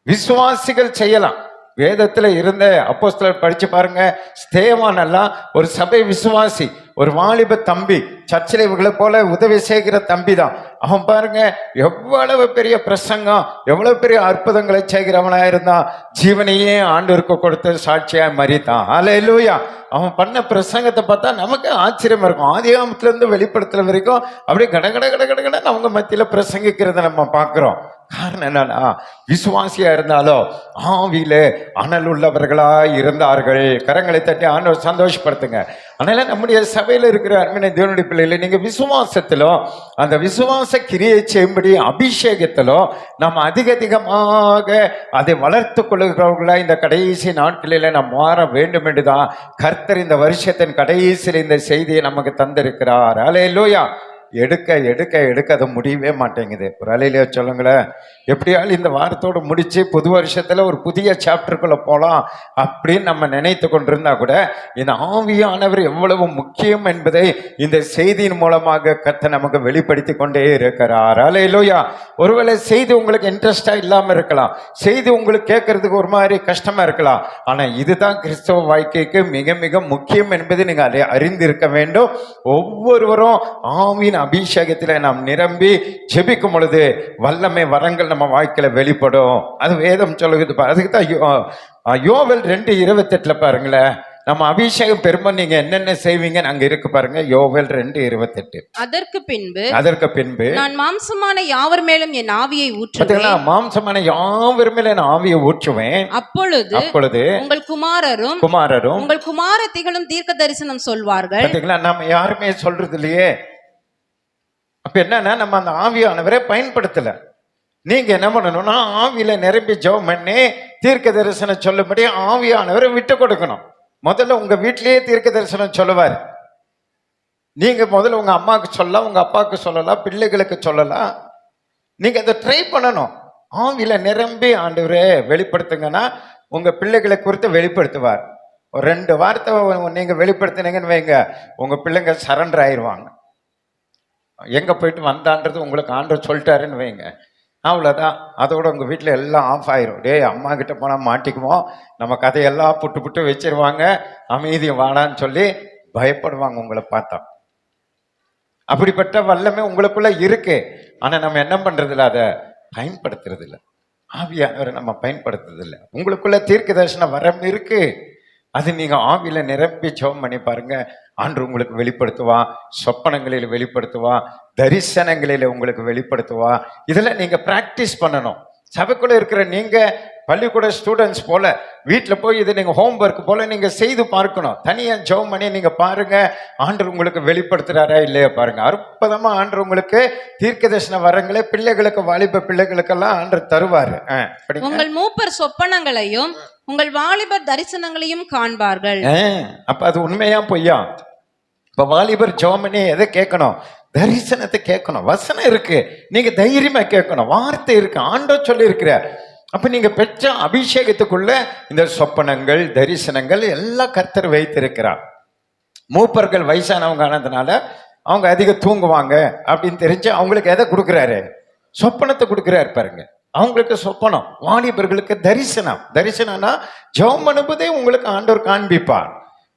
விசுவாசிகள் செய்யலாம். வேதத்துல இருந்த அப்போஸ்தலர் படிச்சு பாருங்க, ஸ்தேவான் எல்லாம் ஒரு சபை விசுவாசி, ஒரு வாலிப தம்பி, சர்ச்சில் இவங்களை போல உதவி செய்கிற தம்பி தான். அவன் பாருங்க எவ்வளவு பெரிய பிரசங்கம், எவ்வளவு பெரிய அற்புதங்களை செய்கிறவனா இருந்தான். ஜீவனையே ஆண்டவருக்கு கொடுத்து சாட்சியா மறித்தான். அல்லேலூயா. அவன் பண்ண பிரசங்கத்தை பார்த்தா நமக்கு ஆச்சரியமா இருக்கும். ஆதிகாமத்துல இருந்து வெளிப்படுத்துற வரைக்கும் அப்படியே கட கட கட கட கடன்னு அவங்க மத்தியில பிரசங்கிக்கிறத நம்ம பார்க்கிறோம். காரணம் என்னன்னா, விசுவாசியா இருந்தாலும் ஆவியில அனல் உள்ளவர்களா இருந்தார்கள். கரங்களை தட்டி ஆண்டவர் சந்தோஷப்படுத்துங்க. அதனால நம்முடைய சபையில இருக்கிற அருமையான தேவனுடைய பிள்ளைகளை நீங்க விசுவாசத்திலும் அந்த விசுவாச கிரியை செய்யும்படி அபிஷேகத்திலும் நம்ம அதிகமாக அதை வளர்த்து கொள்ளுகிறவர்களா இந்த கடைசி நாட்களில நாம் மாற வேண்டும் என்றுதான் கர்த்தர் இந்த வருஷத்தின் கடைசியில் இந்த செய்தியை நமக்கு தந்திருக்கிறார். அல்லேலூயா. எடுக்க எடுக்க எடுக்க அது முடியவே மாட்டேங்குது. ஒரு அலையிலேயே சொல்லுங்களேன். எப்படியாலும் இந்த வாரத்தோடு முடிச்சு புது வருஷத்துல ஒரு புதிய சாப்டருக்குள்ள போகலாம் அப்படின்னு நம்ம நினைத்து கொண்டிருந்தா கூட இந்த ஆவியானவர் எவ்வளவு முக்கியம் என்பதை இந்த செய்தியின் மூலமாக கர்த்தர் நமக்கு வெளிப்படுத்தி கொண்டே இருக்கிறார். அல்லேலூயா. ஒருவேளை செய்தி உங்களுக்கு இன்ட்ரெஸ்டா இல்லாம இருக்கலாம், செய்தி உங்களுக்கு கேட்கறதுக்கு ஒரு மாதிரி கஷ்டமா இருக்கலாம். ஆனா இதுதான் கிறிஸ்தவ வாழ்க்கைக்கு மிக மிக முக்கியம் என்பதை நீங்க அறிந்திருக்க வேண்டும். ஒவ்வொருவரும் ஆவியின் அபிஷேகத்தில நாம் நிரம்பி ஜெபிக்கும் பொழுது வல்லமை வரங்கள் நம்ம வாழ்க்கையில வெளிப்படும். அது வேதம் சொல்லுகிறது. அதுக்கு தான் யோவேல் 2:28 பாருங்களேன். நம்ம அபிஷேகம் பெருமை நீங்க என்னென்ன செய்வீங்கன்னு அங்க இருக்கு பாருங்க. யோவேல் 2:28. அதற்கு பின்பு நான் மாம்சமான யாவர் மேலும் என் ஆவியை ஊற்றுவேன். மாம்சமான யாவர் மேலும் என் ஆவியை ஊற்றுவேன். அப்பொழுது உங்கள் குமாரரும் உங்கள் குமாரத்திகளும் தீர்க்க தரிசனம் சொல்வார்கள். நம்ம யாருமே சொல்றது இல்லையே. அப்ப என்னன்னா, நம்ம அந்த ஆவியானவரை பயன்படுத்தல. நீங்க என்ன பண்ணணும்னா, ஆவியில நிரம்பி ஜெபம் பண்ணி தீர்க்க தரிசனம் சொல்லும்படி ஆவியானவரை விட்டு கொடுக்கணும். முதல்ல உங்க வீட்டிலேயே தீர்க்க தரிசனம் சொல்லுவார். நீங்க முதல்ல உங்க அம்மாவுக்கு சொல்லலாம், உங்க அப்பாவுக்கு சொல்லலாம், பிள்ளைகளுக்கு சொல்லலாம். நீங்க அதை ட்ரை பண்ணணும். ஆவியில நிரம்பி ஆண்டவரே வெளிப்படுத்துங்கன்னா உங்க பிள்ளைகளை குறித்து வெளிப்படுத்துவார். ஒரு 2 வார்த்தை நீங்க வெளிப்படுத்தினீங்கன்னு வைங்க, உங்க பிள்ளைங்க சரண்டர் ஆயிடுவாங்க. எங்க போயிட்டு வந்தான்றது உங்களுக்கு ஆண்டவர் சொல்லிட்டாருன்னு வைங்க, அவ்வளோதான். அதோட உங்கள் வீட்டில் எல்லாம் ஆஃப் ஆயிரும். அம்மா கிட்ட போனால் மாட்டிக்குவோம், நம்ம கதையெல்லாம் புட்டு புட்டு வச்சிருவாங்க, அமைதி வாடான்னு சொல்லி பயப்படுவாங்க உங்களை பார்த்தா. அப்படிப்பட்ட வல்லமை உங்களுக்குள்ள இருக்கு. ஆனால் நம்ம என்ன பண்றதில்ல, அதை பயன்படுத்துறது இல்லை. ஆவியானவரை நம்ம பயன்படுத்துறது இல்லை. உங்களுக்குள்ள தீர்க்க தரிசன வரம் இருக்கு. அது நீங்க ஆவியில நிரம்பி ஜெபம் பண்ணி பாருங்க. ஆண்டவர் உங்களுக்கு வெளிப்படுத்துவா, சொப்பனங்களில் வெளிப்படுத்துவா, தரிசனங்களில் உங்களுக்கு வெளிப்படுத்துவா. இதெல்லாம் நீங்க பிராக்டிஸ் பண்ணணும். சபைக்குள்ள இருக்கிற நீங்க பள்ளிக்கூட ஸ்டூடெண்ட்ஸ் போல வீட்டில் போய் இது நீங்க ஹோம்ஒர்க் போல நீங்க செய்து பார்க்கணும். தனியா ஜெபம் பண்ணி நீங்க பாருங்க, ஆண்டவர் உங்களுக்கு வெளிப்படுத்துறாரா இல்லையா பாருங்க. அற்புதமா ஆண்டவர் உங்களுக்கு தீர்க்க தரிசன வரங்களை பிள்ளைகளுக்கு, வாலிப பிள்ளைகளுக்கெல்லாம் ஆண்டவர் தருவாரு. உங்கள் மூப்பர் சொப்பனங்களையும் உங்கள் வாலிபர் தரிசனங்களையும் காண்பார்கள். அப்ப அது உண்மையா பொய்யா? இப்ப வாலிபர் ஜெபம் பண்ணி எதை கேட்கணும்? தரிசனத்தை கேட்கணும். வசனம் இருக்கு, நீங்க தைரியமா கேட்கணும். வார்த்தை இருக்கு, ஆண்டவர் சொல்லி இருக்கிறார். அப்ப நீங்க பெற்ற அபிஷேகத்துக்குள்ள இந்த சொப்பனங்கள், தரிசனங்கள் எல்லாம் கர்த்தர் வைத்திருக்கிறார். மூப்பர்கள் வயசானவங்க ஆனதுனால அவங்க அதிக தூங்குவாங்க அப்படின்னு தெரிஞ்சு அவங்களுக்கு எதை கொடுக்குறாரு? சொப்பனத்தை கொடுக்குறாரு பாருங்க. அவங்களுக்கு சொப்பனம், வாலிபர்களுக்கு தரிசனம். தரிசனம்னா ஜெபம் பண்ணுவதே உங்களுக்கு ஆண்டவர் காண்பிப்பார்.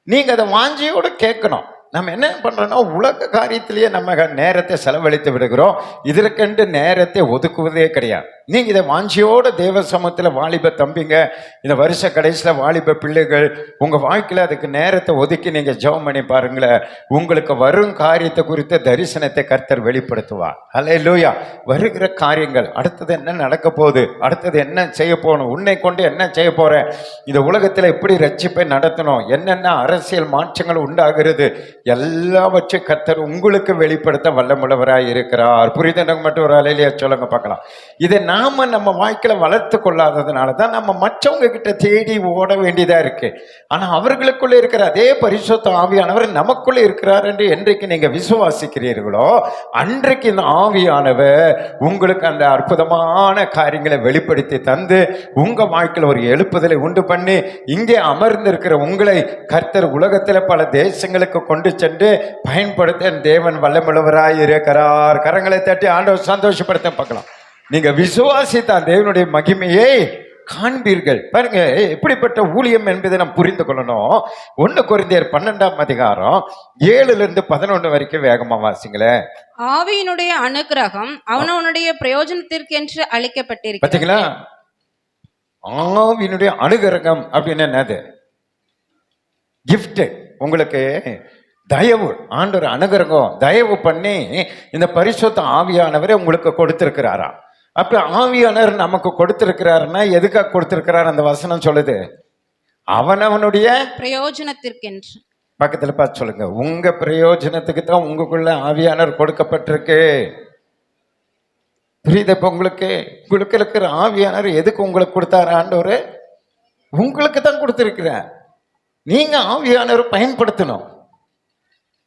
நீங்க அதை வாஞ்சியோட கேட்கணும். நம்ம என்ன பண்றோம்னா, உலக காரியத்திலேயே நம்ம நேரத்தை செலவழித்து விடுகிறோம். இதற்கென்று நேரத்தை ஒதுக்குவதே கிடையாது. நீங்க இதை வாஞ்சியோட தேவ சமூகத்தில் வாலிப தம்பிங்க, இந்த வருஷ கடைசியில வாலிப பிள்ளைகள் உங்க வாழ்க்கையில அதுக்கு நேரத்தை ஒதுக்கி நீங்க ஜெபம் பண்ணி பாருங்களேன். உங்களுக்கு வரும் காரியத்தை குறித்த தரிசனத்தை கர்த்தர் வெளிப்படுத்துவார். அல்லேலூயா. வருகிற காரியங்கள், அடுத்தது என்ன நடக்க போகுது, அடுத்தது என்ன செய்ய போகணும், உன்னை கொண்டு என்ன செய்ய போற, இந்த உலகத்துல எப்படி ரட்சிப்பை நடத்தணும், என்னென்ன அரசியல் மாற்றங்கள் உண்டாகிறது, எல்லாவற்றையும் கர்த்தர் உங்களுக்கு வெளிப்படுத்த வல்லமுள்ளவராய் இருக்கிறார். புரிதனுக்கு மட்டும் ஒரு அலையிலேயே சொல்லுங்க பார்க்கலாம். இதை நாம நம்ம வாழ்க்கையில வளர்த்து கொள்ளாததுனாலதான் நம்ம மற்றவங்க கிட்ட தேடி ஓட வேண்டியதா இருக்கு. ஆனா அவர்களுக்குள்ள இருக்கிற அதே பரிசுத்த ஆவியானவர் நமக்குள்ள இருக்கிறார் என்று என்றைக்கு நீங்க விசுவாசிக்கிறீர்களோ அன்றைக்கு இந்த ஆவியானவர் உங்களுக்கு அந்த அற்புதமான காரியங்களை வெளிப்படுத்தி தந்து உங்க வாழ்க்கையில ஒரு எழுப்புதலை உண்டு பண்ணி இங்கே அமர்ந்திருக்கிற உங்களை கர்த்தர் உலகத்துல பல தேசங்களுக்கு கொண்டு சென்று பயன்படுத்த தேவன் வல்லமுள்ளவராய் இருக்கிறார். கரங்களை தட்டி ஆண்டவர் சந்தோஷப்படுத்த பார்க்கலாம். நீங்க விசுவாசித்த தேவனுடைய மகிமையை காண்பீர்கள். பாருங்க எப்படிப்பட்ட ஊழியம் என்பதை நாம் புரிந்து கொள்ளணும். 1 கொரிந்தியர் 12ஆம் அதிகாரம் 7-11 வரைக்கும் வேகமா வாசிங்களேன். ஆவியினுடைய அனுக்கிரகம் அவனவனுடைய பிரயோஜனத்திற்கென்று அளிக்கப்பட்டிருக்கிறது. பாத்தீங்களா? ஆவியினுடைய அனுகிரகம் அப்படின்னு என்னது? கிஃப்ட். உங்களுக்கு தயவு, ஆண்டவர் அனுகிரகம் தயவு பண்ணி இந்த பரிசுத்த ஆவியானவரை உங்களுக்கு கொடுத்திருக்கிறாரா. அப்ப ஆவியானவர் நமக்கு கொடுத்திருக்கிறாருன்னா எதுக்காக கொடுத்திருக்கிறார்? அந்த வசனம் சொல்லுது, அவனவனுடைய பிரயோஜனத்திற்கென்று. பக்கத்துல பார்த்து சொல்லுங்க, உங்க பிரயோஜனத்துக்கு தான் உங்களுக்குள்ள ஆவியானவர் கொடுக்கப்பட்டிருக்கு. புரியுது? இப்ப உங்களுக்கு இருக்கிற ஆவியானவர் எதுக்கு உங்களுக்கு கொடுத்தாரு? ஆண்டவர் உங்களுக்கு தான் கொடுத்திருக்கிறார். நீங்க ஆவியானவர் பயன்படுத்தணும்.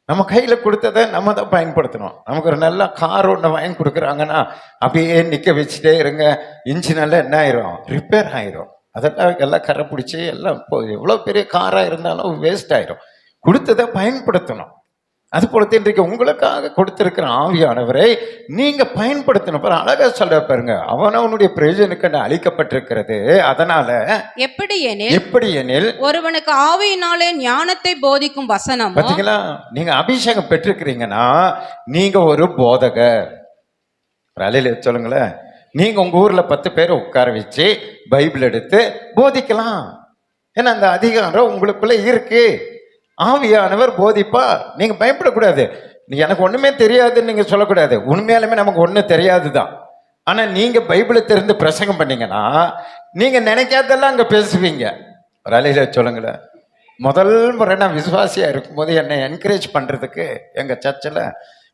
நம்ம கையில கொடுத்ததை நம்ம தான் பயன்படுத்தணும். நமக்கு ஒரு நல்ல கார் ஒன்று வாங்கி கொடுக்குறாங்கன்னா அப்படியே நிற்க வச்சுட்டே இருங்க, இன்ஜின் எல்லாம் என்ன ஆயிரும்? ரிப்பேர் ஆயிரும். அதெல்லாம் எல்லாம் கரை பிடிச்சி எல்லாம் எவ்வளோ பெரிய காராக இருந்தாலும் வேஸ்ட் ஆயிரும். கொடுத்ததை பயன்படுத்தணும். அது போல இன்றைக்கு உங்களுக்காக கொடுத்திருக்கிற ஆவியானவரை நீங்க பயன்படுத்தணும். அழகா சொல்ல பாருங்க, அவனவனுடைய பிரயோஜனுக்கு அளிக்கப்பட்டிருக்கிறது. அதனால எப்படி எனில் ஒருவனுக்கு ஆவியினாலே ஞானத்தை போதிக்கும் வசனம். பாத்தீங்களா? நீங்க அபிஷேகம் பெற்றிருக்கிறீங்கன்னா நீங்க ஒரு போதகர். அலையில சொல்லுங்களேன், நீங்க உங்க ஊர்ல 10 பேரை உட்கார வச்சு பைபிள் எடுத்து போதிக்கலாம். ஏன்னா அந்த அதிகாரம் உங்களுக்குள்ள இருக்கு. ஆவியானவர் போதிப்பார். நீங்க பயப்படக்கூடாது. எனக்கு ஒண்ணுமே தெரியாதுன்னு நீங்க சொல்லக்கூடாது. உண்மையாலுமே நமக்கு ஒண்ணு தெரியாதுதான். ஆனா நீங்க பைபிளை தெரிந்து பிரசங்கம் பண்ணீங்கன்னா நீங்க நினைக்காதெல்லாம் அங்க பேசுவீங்க. ஒரு அலையில சொல்லுங்களேன், முதல் முறை நான் விசுவாசியா இருக்கும்போது என்னை என்கரேஜ் பண்றதுக்கு எங்க சர்ச்சில்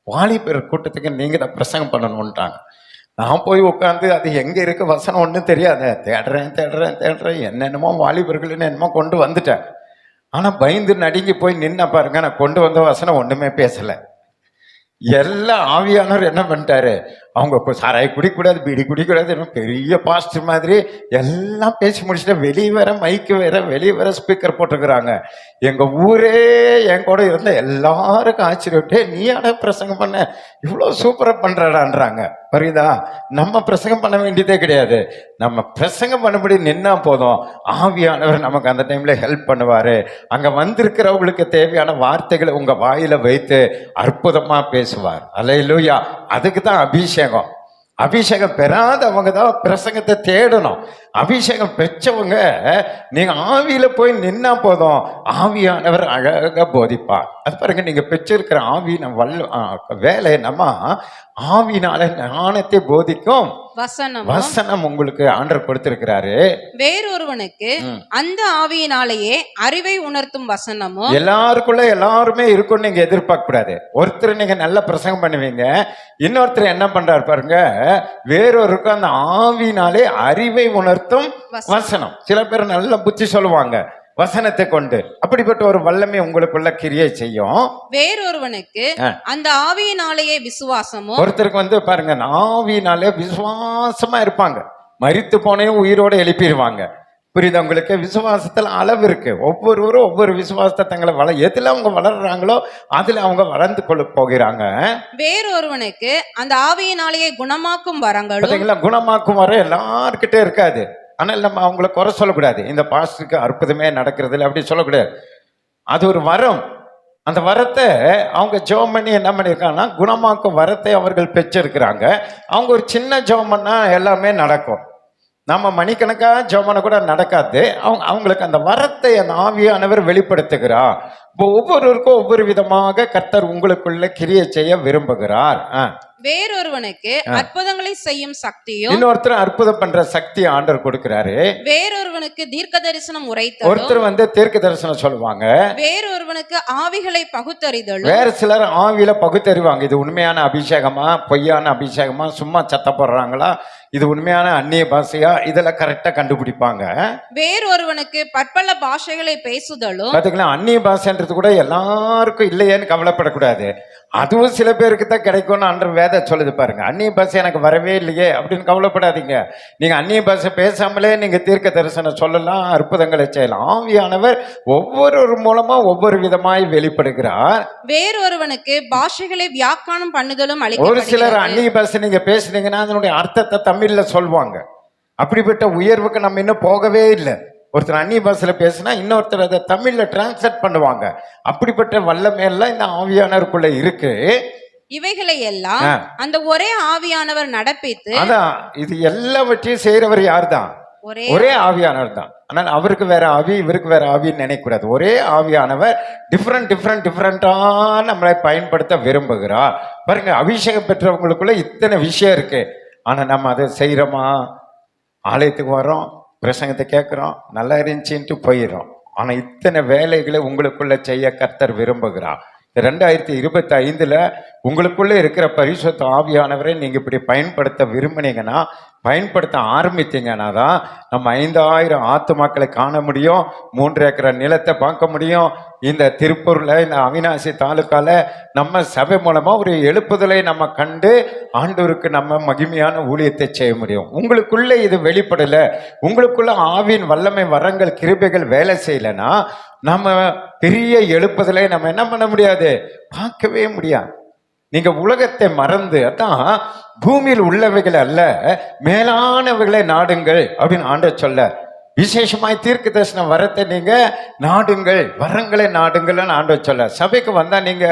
வாலிபர் கூட்டத்துக்கு நீங்க தான் பிரசங்கம் பண்ணணும்ட்டாங்க. நான் போய் உட்காந்து அது எங்க இருக்கு வசனம் ஒன்றும் தெரியாத தேடுறேன் என்னென்னமோ வாலிபர்கள்னு என்னமோ கொண்டு வந்துட்டேன். ஆனா பயந்து நடுங்கி போய் நின்ன பாருங்க, நான் கொண்டு வந்த வசனம் ஒண்ணுமே பேசல. எல்லாம் ஆவியானவர் என்ன பண்ணிட்டாரு, அவங்க சாராய் குடிக்கூடாது, பீடி குடிக்கூடாது, பெரிய பாஸ்டர் மாதிரி எல்லாம் பேசி முடிச்சுட்டு வெளியே வேற மைக்கு வேற, வெளியே வேற ஸ்பீக்கர் போட்டுக்கிறாங்க. எங்க ஊரே என் கூட இருந்த எல்லாருக்கும் ஆச்சரியப்பட்டு, நீ அட பிரசங்கம் பண்ண, இவ்வளவு சூப்பரா பண்றடான்றாங்க. புரியுதா? நம்ம பிரசங்கம் பண்ண வேண்டியதே கிடையாது. நம்ம பிரசங்கம் பண்ணபடி நின்னா போதும், ஆவியானவர் நமக்கு அந்த டைம்ல ஹெல்ப் பண்ணுவாரு. அங்க வந்திருக்கிறவங்களுக்கு தேவையான வார்த்தைகளை உங்க வாயில வைத்து அற்புதமா பேசுவார். அல்லேலூயா. அதுக்கு தான் அபிஷேகம். அபிஷேகம் பெறாதவங்க தான் பிரசங்கத்தை தேடணும். அபிஷேகம் பெற்றவங்க நீங்க ஆவியில போய் நின்னா போதும், ஆவியானவர் அழகா போதிப்பார். அது பாருங்க, நீங்க பெற்றிருக்கிற ஆவியின் வேலை நம்ம ஆவினால ஞானத்தை போதிக்கும் வசனம் உங்களுக்கு ஆண்டவர் கொடுத்திருக்கிறாரு. வேறொருவனுக்கு அந்த ஆவியினாலேயே அறிவை உணர்த்தும் வசனமும். எல்லாருக்குள்ள எல்லாருமே இருக்கும் நீங்க எதிர்பார்க்க கூடாது. ஒருத்தர் நீங்க நல்ல பிரசங்கம் பண்ணுவீங்க, இன்னொருத்தர் என்ன பண்றாரு பாருங்க, வேறொருக்கு அந்த ஆவினாலே அறிவை உணர்த்தும் வசனம். சில பேர் நல்ல புத்தி சொல்லுவாங்க வசனத்தை கொண்டு. அப்படிப்பட்ட ஒரு வல்லமை உங்களுக்குள்ள கிரியை செய்யும். வேறொருவனுக்கு அந்த ஆவியினாலேயே விசுவாசமும். ஒருத்தருக்கு பாருங்க, ஆவியினாலே விசுவாசமா இருப்பாங்க, மரித்து போனையும் உயிரோட எழுப்பிடுவாங்க. புரியுது உங்களுக்கு? விசுவாசத்துல அளவு இருக்கு. ஒவ்வொருவரும் ஒவ்வொரு விசுவாசத்தை தங்களை எதுல அவங்க வளர்றாங்களோ அதுல அவங்க வளர்ந்து கொள்ள போகிறாங்க. வேறொருவனுக்கு அந்த ஆவியினாலேயே குணமாக்கும் வரங்களும். குணமாக்கும் வர எல்லார்கிட்டே இருக்காது. ஆனால் நம்ம அவங்கள குறை சொல்லக்கூடாது. இந்த பாஸ்டருக்கு அற்புதமே நடக்கிறது இல்லை அப்படி சொல்லக்கூடாது. அது ஒரு வரம். அந்த வரத்தை அவங்க ஜெபம் பண்ணி என்ன பண்ணியிருக்காங்கன்னா, குணமாக்கும் வரத்தை அவர்கள் பெற்றிருக்கிறாங்க. அவங்க ஒரு சின்ன ஜெபம் பண்ணா எல்லாமே நடக்கும். நம்ம மணிக்கணக்கா ஜெபம் பண்ண கூட நடக்காது. அவங்களுக்கு அந்த வரத்தை அந்த ஆவியானவர் வெளிப்படுத்துகிறார். இப்போ ஒவ்வொருவருக்கும் ஒவ்வொரு விதமாக கர்த்தர் உங்களுக்குள்ள கிரியை செய்ய விரும்புகிறார். வேறொருவனுக்கு அற்புதங்களை செய்யும் சக்தியும். இன்னொருத்தர் அற்புதம் பண்ற சக்தி ஆண்டவர் கொடுக்கிறாரு. வேறொருவனுக்கு தீர்க்க தரிசனம் உரைத்தலும். ஒருத்தர் தீர்க்க தரிசனம் சொல்லுவாங்க. வேறொருவனுக்கு ஆவிகளை பகுத்தறிதலும். வேற சிலர் ஆவியில பகுத்தறிவாங்க. இது உண்மையான அபிஷேகமா, பொய்யான அபிஷேகமா, சும்மா சத்த போடுறாங்களா, இது உண்மையான அந்நிய பாஷையா, இதெல்லாம் கரெக்டா கண்டுபிடிப்பாங்க. வேறொருவனுக்கு பற்பல பாஷைகளை பேசுதலும். பாத்தீங்களா? அந்நிய பாஷைன்றது கூட எல்லாருக்கும் இல்லையேன்னு கவலைப்படக்கூடாது. அதுவும் சில பேருக்கு தான் கிடைக்கும்னு அன்ற வேத சொல்லுது பாருங்க. அந்நிய பாஷை எனக்கு வரவே இல்லையே அப்படின்னு கவலைப்படாதீங்க. நீங்க அந்நிய பாஷை பேசாமலே நீங்க தீர்க்க தரிசனம் சொல்லலாம், அற்புதங்களை செய்யலாம். ஆவியானவர் ஒவ்வொரு மூலமா ஒவ்வொரு விதமாய் வெளிப்படுகிறார். வேறொருவனுக்கு பாஷைகளை வியாக்கியானம் பண்ணுதலும். ஒரு சிலர் அந்நிய பாஷை நீங்க பேசுனீங்கன்னா அதனுடைய அர்த்தத்தை தமிழ்ல சொல்லுவாங்க. அப்படிப்பட்ட உயர்வுக்கு நம்ம இன்னும் போகவே இல்லை. ஒருத்தர் அந்நிய பாஷையில பேசினா இன்னொருத்தர் அதை தமிழ்ல டிரான்ஸ்லேட் பண்ணுவாங்க. அப்படிப்பட்ட வல்லமையெல்லாம் இந்த ஆவியானவருக்குள்ள இருக்கு. இவைகளை எல்லாம் அந்த ஒரே ஆவியானவர் நடப்பித்து, அதான் இது எல்லாவற்றையும் செய்யறவர் யார் தான்? ஒரே ஆவியானவர் தான். ஆனால் அவருக்கு வேற ஆவி, இவருக்கு வேற ஆவின்னு நினைக்கக்கூடாது. ஒரே ஆவியானவர் டிஃப்ரெண்டா நம்மளை பயன்படுத்த விரும்புகிறார். பாருங்க, அபிஷேகம் பெற்றவங்களுக்குள்ள இத்தனை விஷயம் இருக்கு. ஆனா நம்ம அதை செய்யறோமா? ஆலயத்துக்கு வரோம், பிரசங்கத்தை கேட்கிறோம், நல்லா இருந்துச்சுன்ட்டு போயிடும். ஆனா இத்தனை வேலைகளை உங்களுக்குள்ள செய்ய கர்த்தர் விரும்புகிறார். 2025 உங்களுக்குள்ள இருக்கிற பரிசுத்த ஆவியானவரை நீங்க இப்படி பயன்படுத்த விரும்பினீங்கன்னா, பயன்படுத்த ஆரம்பித்தீங்கன்னா தான் நம்ம 5000 ஆத்துமாக்களை காண முடியும், 3 ஏக்கர் நிலத்தை பார்க்க முடியும். இந்த திருப்பூர்ல, இந்த அவிநாசி தாலுக்கால நம்ம சபை மூலமா ஒரு எழுப்புதலை நம்ம கண்டு ஆண்டவருக்கு நம்ம மகிமையான ஊழியத்தை செய்ய முடியும். உங்களுக்குள்ள இது வெளிப்படல, உங்களுக்குள்ள ஆவியின் வல்லமை வரங்கள் கிருபைகள் வேலை செய்யலைன்னா நம்ம பெரிய எழுப்புதலை நம்ம என்ன பண்ண முடியாது, பார்க்கவே முடியாது. நீங்க உலகத்தை மறந்து, அதான் பூமியில் உள்ளவைகள் அல்ல மேலானவைகளை நாடுங்கள் அப்படின்னு ஆண்டவர் சொல்ல. விசேஷமாய் தீர்க்க தரிசன வரத்தை நீங்க நாடுங்கள், வரங்களை நாடுங்கள்னு ஆண்டவர் சொல்ல. சபைக்கு வந்தா நீங்க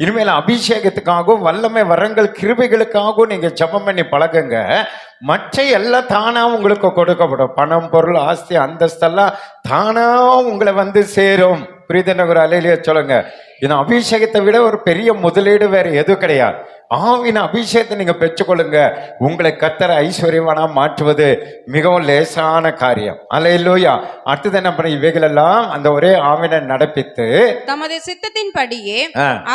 இனிமேல் அபிஷேகத்துக்காகவும் வல்லமை வரங்கள் கிருபைகளுக்காகவும் நீங்க ஜெபம் பண்ணி பழகுங்க. மற்ற எல்லாம் தானா உங்களுக்கு கொடுக்கப்படும். பணம், பொருள், ஆஸ்தி, அந்தஸ்தெல்லாம் தானா உங்களை வந்து சேரும். புரியுதுன்னு அலையிலேயே சொல்லுங்க. இந்த அபிஷேகத்தை விட ஒரு பெரிய முதலீடு வேற எதுவும் கிடையாது. ஆவின் அபிஷேகத்தை நீங்க பெற்றுக்கொள்ளுங்க. உங்களை கர்த்தர் ஐஸ்வர்யவானா மாற்றுவது மிகவும் லேசான காரியம். அல்லேலூயா. அடுத்தது என்ன பண்ண, இவைகளெல்லாம் அந்த ஒரே ஆவினை நடப்பித்து தமது சித்தத்தின்படியே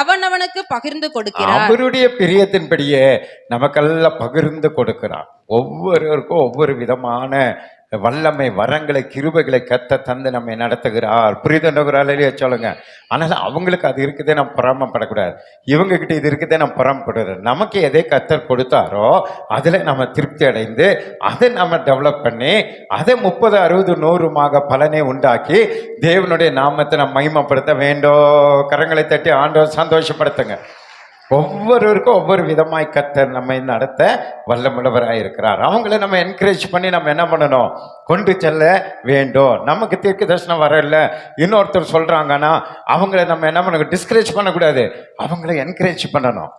அவனவனுக்கு பகிர்ந்து கொடுக்கிறார். அவருடைய பிரியத்தின்படியே நமக்கெல்லாம் பகிர்ந்து கொடுக்கிறார். ஒவ்வொருவருக்கும் ஒவ்வொரு விதமான வல்லமை வரங்களை கிருபைகளை கத்த தந்து நம்மை நடத்துகிறார். புரியுதுன்றவராலேயே சொல்லுங்க. ஆனால் அவங்களுக்கு அது இருக்குதே நம்ம பொறாமப்படக்கூடாது. இவங்க கிட்ட இது இருக்குதே நம்ம பொறாமப்படுறது. நமக்கு எதை கத்தர் கொடுத்தாரோ அதில் நம்ம திருப்தி அடைந்து அதை நம்ம டெவலப் பண்ணி அதை 30, 60, 100 பலனை உண்டாக்கி தேவனுடைய நாமத்தை நம்ம மகிமைப்படுத்த வேண்டும். கரங்களை தட்டி ஆண்டவர் சந்தோஷப்படுத்துங்க. ஒவ்வொருவருக்கும் ஒவ்வொரு விதமாய் கர்த்தர் நம்மை நடத்த வல்லமுள்ளவராக இருக்கிறார். அவங்கள நம்ம என்கரேஜ் பண்ணி நம்ம என்ன பண்ணணும், கொண்டு செல்ல வேண்டும். நமக்கு தீர்க்க தரிசனம் வரல, இன்னொருத்தர் சொல்றாங்கன்னா அவங்கள நம்ம என்ன பண்ண, டிஸ்கரேஜ் பண்ணக்கூடாது, அவங்கள என்கரேஜ் பண்ணணும்.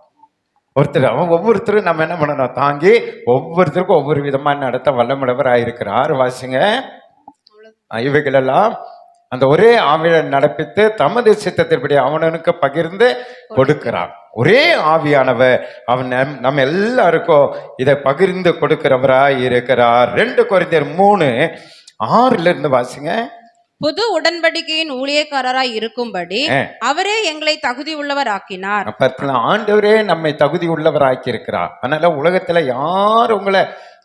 ஒவ்வொருத்தரும் நம்ம என்ன பண்ணணும், தாங்கி ஒவ்வொருத்தருக்கும் ஒவ்வொரு விதமாக நடத்த வல்லமுள்ளவராக இருக்கிறார். வாசிங்க. இவைகளெல்லாம் அந்த ஒரே ஆவியை நடப்பித்து தமது சித்தத்தின்படி அவனுக்கு பகிர்ந்து கொடுக்கிறான். ஒரே ஆவியானவர் அவன் நம்ம எல்லாருக்கும் இதை பகிர்ந்து கொடுக்கிறவராய் இருக்கிறார். 2 கொரிந்தியர் 3:6 வாசிங்க. புது உடன்படிக்கையின் ஊழியக்காரராய் இருக்கும்படி அவரே எங்களை தகுதி உள்ளவர் ஆக்கினார். ஆண்டவரே நம்மை தகுதி உள்ளவர் ஆக்கி இருக்கிறார். அதனால உலகத்துல யார் உங்களை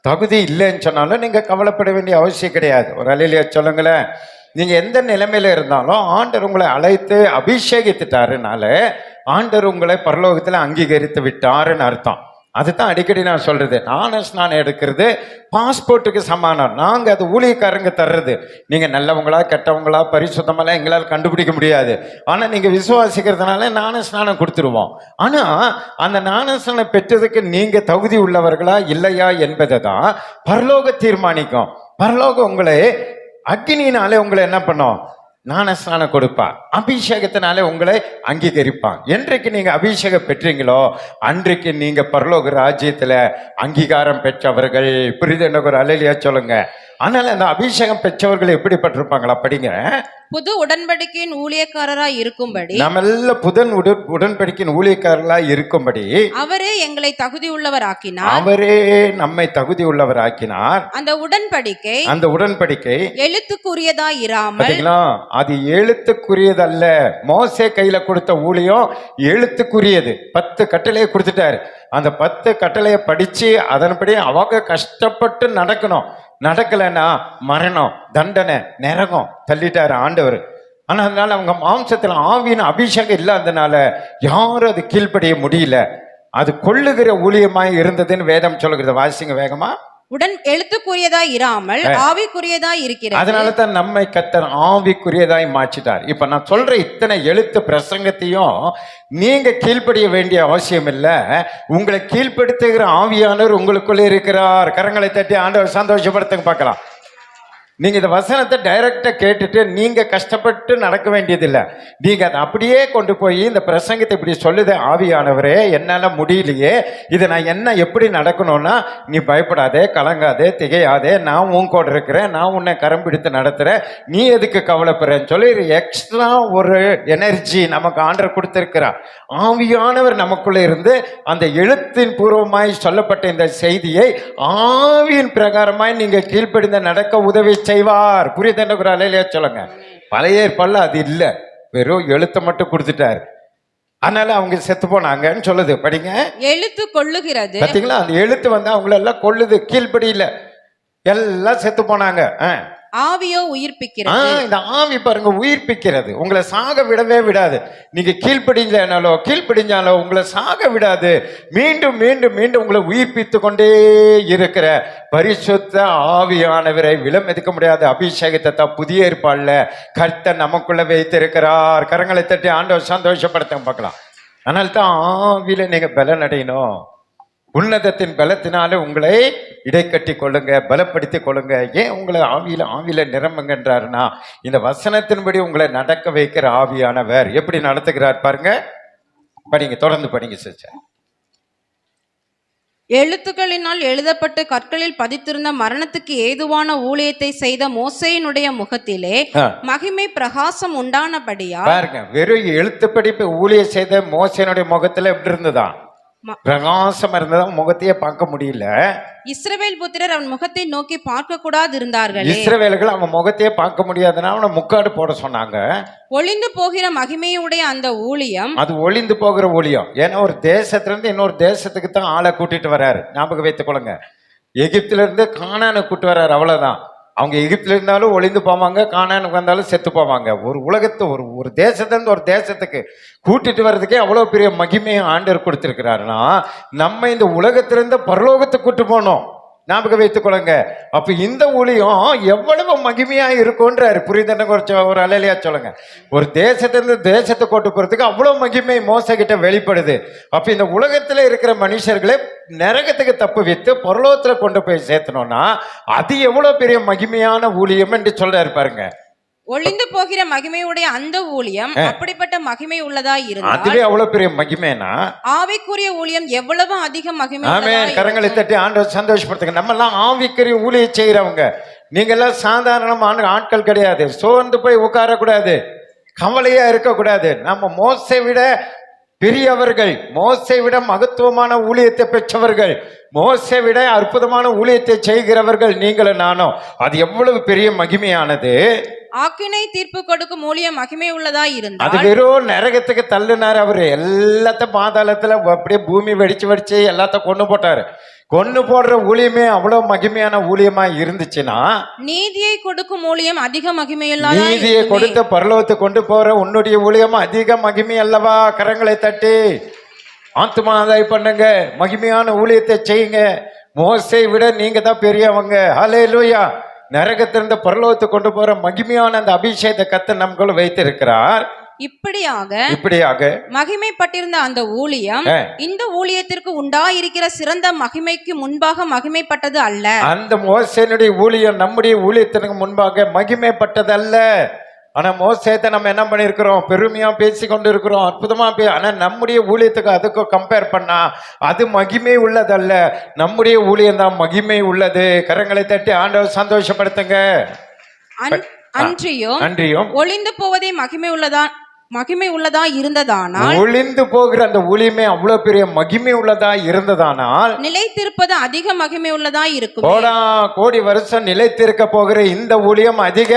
தகுதி இல்லைன்னு சொன்னாலும் நீங்க கவலைப்பட வேண்டிய அவசியம் கிடையாது. ஒரு அலையிலேயே சொல்லுங்களேன். நீங்க எந்த நிலைமையில இருந்தாலும் ஆண்டவர் உங்களை அழைத்து அபிஷேகித்துட்டாருனால ஆண்டவர் உங்களை பரலோகத்துல அங்கீகரித்து விட்டாருன்னு அர்த்தம். அதுதான் அடிக்கடி நான் சொல்றது. ஸ்நானம் எடுக்கிறது பாஸ்போர்ட்டுக்கு சமானம். நாங்க அது ஊழியக்காரங்க தர்றது. நீங்க நல்லவங்களா கெட்டவங்களா பரிசுத்தமெல்லாம் எங்களால் கண்டுபிடிக்க முடியாது. ஆனா நீங்க விசுவாசிக்கிறதுனால ஸ்நானம் கொடுத்துருவோம். ஆனா அந்த ஸ்நானம் பெற்றதுக்கு நீங்க தகுதி உள்ளவர்களா இல்லையா என்பதை தான் பரலோகம் தீர்மானிக்கும். பரலோகம் உங்களை அக்னியினாலே உங்களை என்ன பண்ணும், ஞானஸ்நானம் கொடுப்பா. அபிஷேகத்தினாலே உங்களை அங்கீகரிப்பான். என்றைக்கு நீங்க அபிஷேகம் பெற்றீங்களோ அன்றைக்கு நீங்க பரலோக ராஜ்யத்துல அங்கீகாரம் பெற்றவர்கள். புரியுது ஒரு அலையிலையா சொல்லுங்க. ஆனால் அந்த அபிஷேகம் பெற்றவர்கள் எப்படிப்பட்டிருப்பாங்களா படிங்க. புது உடன்படிக்கையின் ஊழியக்காரராய் இருக்கும்படி நம்ம எல்லாம் உடன்படிக்கையின் ஊழியக்காரர்களாய் இருக்கும்படி அவரே எங்களை தகுதி உள்ளவர் ஆக்கினார். அவரே நம்மை தகுதி உள்ளவர் ஆக்கினார். அந்த உடன்படிக்கை எழுத்துக்குரியதாய் இராமல், அது எழுத்துக்குரியதல்ல. மோசே கையில கொடுத்த ஊழியம் எழுத்துக்குரியது. 10 கட்டளையை கொடுத்துட்டாரு. அந்த 10 கட்டளையை படிச்சு அதன்படி அவங்க கஷ்டப்பட்டு நடக்கணும். நடக்கலைன்னா மரணம், தண்டனை, நரகம் தள்ளிட்டாரு ஆண்டவர். ஆனா அதனால அவங்க மாம்சத்துல ஆவியின் அபிஷேகம் இல்லாதனால யாரும் அது கீழ்ப்படிய முடியல. அது கொள்ளுகிற ஊழியமாய் இருந்ததுன்னு வேதம் சொல்லுகிறது. வாசிங்க வேகமா. எழுத்துக்குரியதாய் இராமல் ஆவிக்குரியதாய் இருக்கிறது. அதனால தான் நம்மை கர்த்தர் ஆவிக்குரியதாய் மாற்றிட்டார். இப்ப நான் சொல்ற இத்தனை எழுத்து பிரசங்கத்தையும் நீங்க கீழ்ப்படிய வேண்டிய அவசியம் இல்ல. உங்களை கீழ்ப்படுத்துகிற ஆவியானவர் உங்களுக்குள்ள இருக்கிறார். கரங்களை தட்டி ஆண்டவர் சந்தோஷப்படுத்துங்க பார்க்கலாம். நீங்க இந்த வசனத்தை டைரக்டா கேட்டுட்டு நீங்க கஷ்டப்பட்டு நடக்க வேண்டியதில்லை. நீங்க அதை அப்படியே கொண்டு போய் இந்த பிரசங்கத்தை இப்படி சொல்லுது, ஆவியானவரே என்னால முடியலையே, இதை நான் என்ன எப்படி நடக்கணும்னா, நீ பயப்படாதே, கலங்காதே, திகையாதே, நான் உன் கூட இருக்கிறேன், நான் உன்னை கரம் பிடித்து நடத்துறேன், நீ எதுக்கு கவலைப்படுறேன்னு சொல்லி எக்ஸ்ட்ரா ஒரு எனர்ஜி நமக்கு ஆண்டவர் கொடுத்திருக்கிறார். ஆவியானவர் நமக்குள்ள இருந்து அந்த எழுத்தின் பூர்வமாய் சொல்லப்பட்ட இந்த செய்தியை ஆவியின் பிரகாரமாய் நீங்க கீழ்ப்படிந்து நடக்க உதவி செய்வார். புரியுதுன்ற அலையிலே சொல்லுங்க. பழைய ஏற்பாடுல அது இல்ல, வெறும் எழுத்தை மட்டும் கொடுத்துட்டாரு. அதனால அவங்க செத்து போனாங்கன்னு சொல்லுது. படிங்க. எழுத்து கொள்ளுகிறது. பாத்தீங்களா, அந்த எழுத்து வந்து அவங்கள எல்லாம் கொள்ளுது. கீழ்ப்படியில எல்லாம் செத்து போனாங்க. ஆவியோ உயிர்ப்பிக்கிறது. இந்த ஆவி பாருங்க உயிர்ப்பிக்கிறது. உங்களை சாக விடவே விடாது. நீங்க கீழ்ப்படிஞ்சாலோ உங்களை சாக விடாது. மீண்டும் மீண்டும் மீண்டும் உங்களை உயிர்ப்பித்து கொண்டே இருக்கிற பரிசுத்த ஆவியானவரை விலமதிக்க முடியாத அபிஷேகத்தை தான் புதிய ஏற்பாடுல கர்த்தர் நமக்குள்ள வைத்திருக்கிறார். கரங்களை தட்டி ஆண்டவர் சந்தோஷப்படுத்த பார்க்கலாம். அதனால தான் ஆவியில நீங்க பலன் அடையணும். உன்னதத்தின் பலத்தினால உங்களை இடைக்கட்டி கொள்ளுங்க, பலப்படுத்தி கொள்ளுங்க. ஏன் உங்களை ஆவியில நிரம்புங்கன்றாருன்னா, இந்த வசனத்தின்படி உங்களை நடக்க வைக்கிற ஆவியானவர் எப்படி நடத்துகிறார் பாருங்க. படிங்க, தொடர்ந்து படிங்க சிஸ்டர். எழுத்துக்களினால் எழுதப்பட்டு கற்களில் பதித்திருந்த மரணத்துக்கு ஏதுவான ஊழியத்தை செய்த மோசேயினுடைய முகத்திலே மகிமை பிரகாசம் உண்டானபடியா. பாருங்க, வெறும் எழுத்துப்படி ஊழியம் செய்த மோசேயினுடைய முகத்துல எப்படி இருந்ததா? பிரகாசம் இருந்ததா, முகத்தையே பார்க்க முடியல. இஸ்ரவேல் புத்திரர் அவன் முகத்தை நோக்கி பார்க்க கூடாது இருந்தார்கள். இஸ்ரவேல்கள் அவன் முகத்தையே பார்க்க முடியாதுன்னா அவனை முக்காடு போட சொன்னாங்க. ஒளிந்து போகிற மகிமையுடைய அந்த ஊழியம், அது ஒளிந்து போகிற ஊழியம். ஏன்னா ஒரு தேசத்துல இருந்து இன்னொரு தேசத்துக்கு தான் ஆளை கூட்டிட்டு வர்றாரு. ஞாபகம் வைத்துக் கொள்ளுங்க. எகிப்துல இருந்து கானானை கூட்டு வர்றாரு, அவ்வளவுதான். அவங்க எகிப்துல இருந்தாலும் ஒளிந்து போவாங்க, கானானுக்கு வந்தாலும் செத்து போவாங்க. ஒரு உலகத்தை ஒரு தேசத்திலிருந்து ஒரு தேசத்துக்கு கூட்டிட்டு வர்றதுக்கே அவ்வளவு பெரிய மகிமையை ஆண்டவர் கொடுத்திருக்கிறாருன்னா, நம்ம இந்த உலகத்திலிருந்து பரலோகத்துக்கு கூட்டு போனோம். ஞாபகம் வைத்துக் கொள்ளுங்க. அப்ப இந்த ஊழியம் எவ்வளவு மகிமையா இருக்கும்ன்றாரு. புரியுதுன்னு ஒரு அலையிலையா சொல்லுங்க. ஒரு தேசத்திலிருந்து தேசத்தை கொண்டு போறதுக்கு அவ்வளவு மகிமை மோசே கிட்ட வெளிப்படுது. அப்ப இந்த உலகத்துல இருக்கிற மனுஷர்களை நரகத்துக்கு தப்பு வைத்து பரலோகத்துல கொண்டு போய் சேர்த்தணும்னா அது எவ்வளவு பெரிய மகிமையான ஊழியம் என்று சொல்றாரு பாருங்க. ஒளிந்து போகிற மகிமையுடைய அந்த ஊழியம் அப்படிப்பட்ட மகிமை உள்ளதா இருந்தால், அதுவே அவ்வளவு பெரிய மகிமைனா ஆவிக்குரிய ஊழியம் எவ்வளவு அதிக மகிமை. ஆமென். கரங்களை தட்டி ஆண்டவர் சந்தோஷப்படுத்துங்க. நம்ம எல்லாம் ஆவிக்குரிய ஊழியம் செய்யறவங்க. நீங்க எல்லாம் சாதாரணமான ஆட்கள் கிடையாது. சோர்ந்து போய் உட்காரக்கூடாது, கவலையா இருக்கக்கூடாது. நம்ம மோசை விட பெரியவர்கள், மோசை விட மகத்துவமான ஊழியத்தை பெற்றவர்கள், மோசை விட அற்புதமான ஊழியத்தை செய்கிறவர்கள் நீங்களும் நானும். அது எவ்வளவு பெரிய மகிமையானது. ஆக்கினை தீர்ப்பு கொடுக்கும் ஊழியம் மகிமை உள்ளதா இருந்தால், அது வெறும் நரகத்துக்கு தள்ளுனார் அவரு. எல்லாத்தையும் பாதாளத்துல அப்படியே பூமி வெடிச்சு எல்லாத்தையும் கொண்டு போட்டாரு. கொண்டு போடுற ஊழியமே அவ்வளவு மகிமையான ஊழியமா இருந்துச்சுன்னா, நீதியை கொடுக்கும் ஊழியம் அதிக மகிமையுள்ள, நீதியை கொடுத்த பரலோகத்தை கொண்டு போற உன்னுடைய ஊழியம் அதிக மகிமை அல்லவா? கரங்களை தட்டி ஆத்துமாதாய் பண்ணுங்க, மகிமையான ஊழியத்தை செய்யுங்க. மோசை விட நீங்க தான் பெரியவங்க. ஹல்லேலூயா. நரகத்திலிருந்து பரலோகத்தை கொண்டு போற மகிமையான அந்த அபிஷேகத்தை கர்த்தர் நமக்குள்ள வைத்திருக்கிறார். இப்படியாக மகிமைப்பட்டிருந்த அந்த ஊழியம் இந்த ஊழியத்திற்கு உண்டாயிருக்கிற சிறந்த மகிமைக்கு முன்பாக மகிமைப்பட்டது அல்ல. அந்த மோசேனுடைய ஊழியம் நம்முடைய ஊழியத்திற்கு முன்பாக மகிமைப்பட்டது அல்ல. ஆனா மோசேத்தை நம்ம என்ன பண்ணிருக்கிறோம்? பெருமையா பேசி கொண்டு இருக்கிறோம், அற்புதமா ஆனா நம்முடைய ஊழியத்துக்கு அதுக்கும் கம்பேர் பண்ணா அது மகிமை உள்ளதல்ல. நம்முடைய ஊழியம் தான் மகிமை உள்ளது. கரங்களை தட்டி ஆண்டவர் சந்தோஷப்படுத்துங்க. அன்றியும் ஒளிந்து போவதே மகிமை உள்ளதா இருந்ததானால், ஒளிந்து போகிற அந்த ஊழியமே அவ்வளவு பெரிய மகிமை உள்ளதா இருந்ததானால், நிலைத்திருப்பது அதிக மகிமை உள்ளதா இருக்கும். கோடி வருஷம் நிலைத்திருக்க போகிற இந்த ஊழியம் அதிக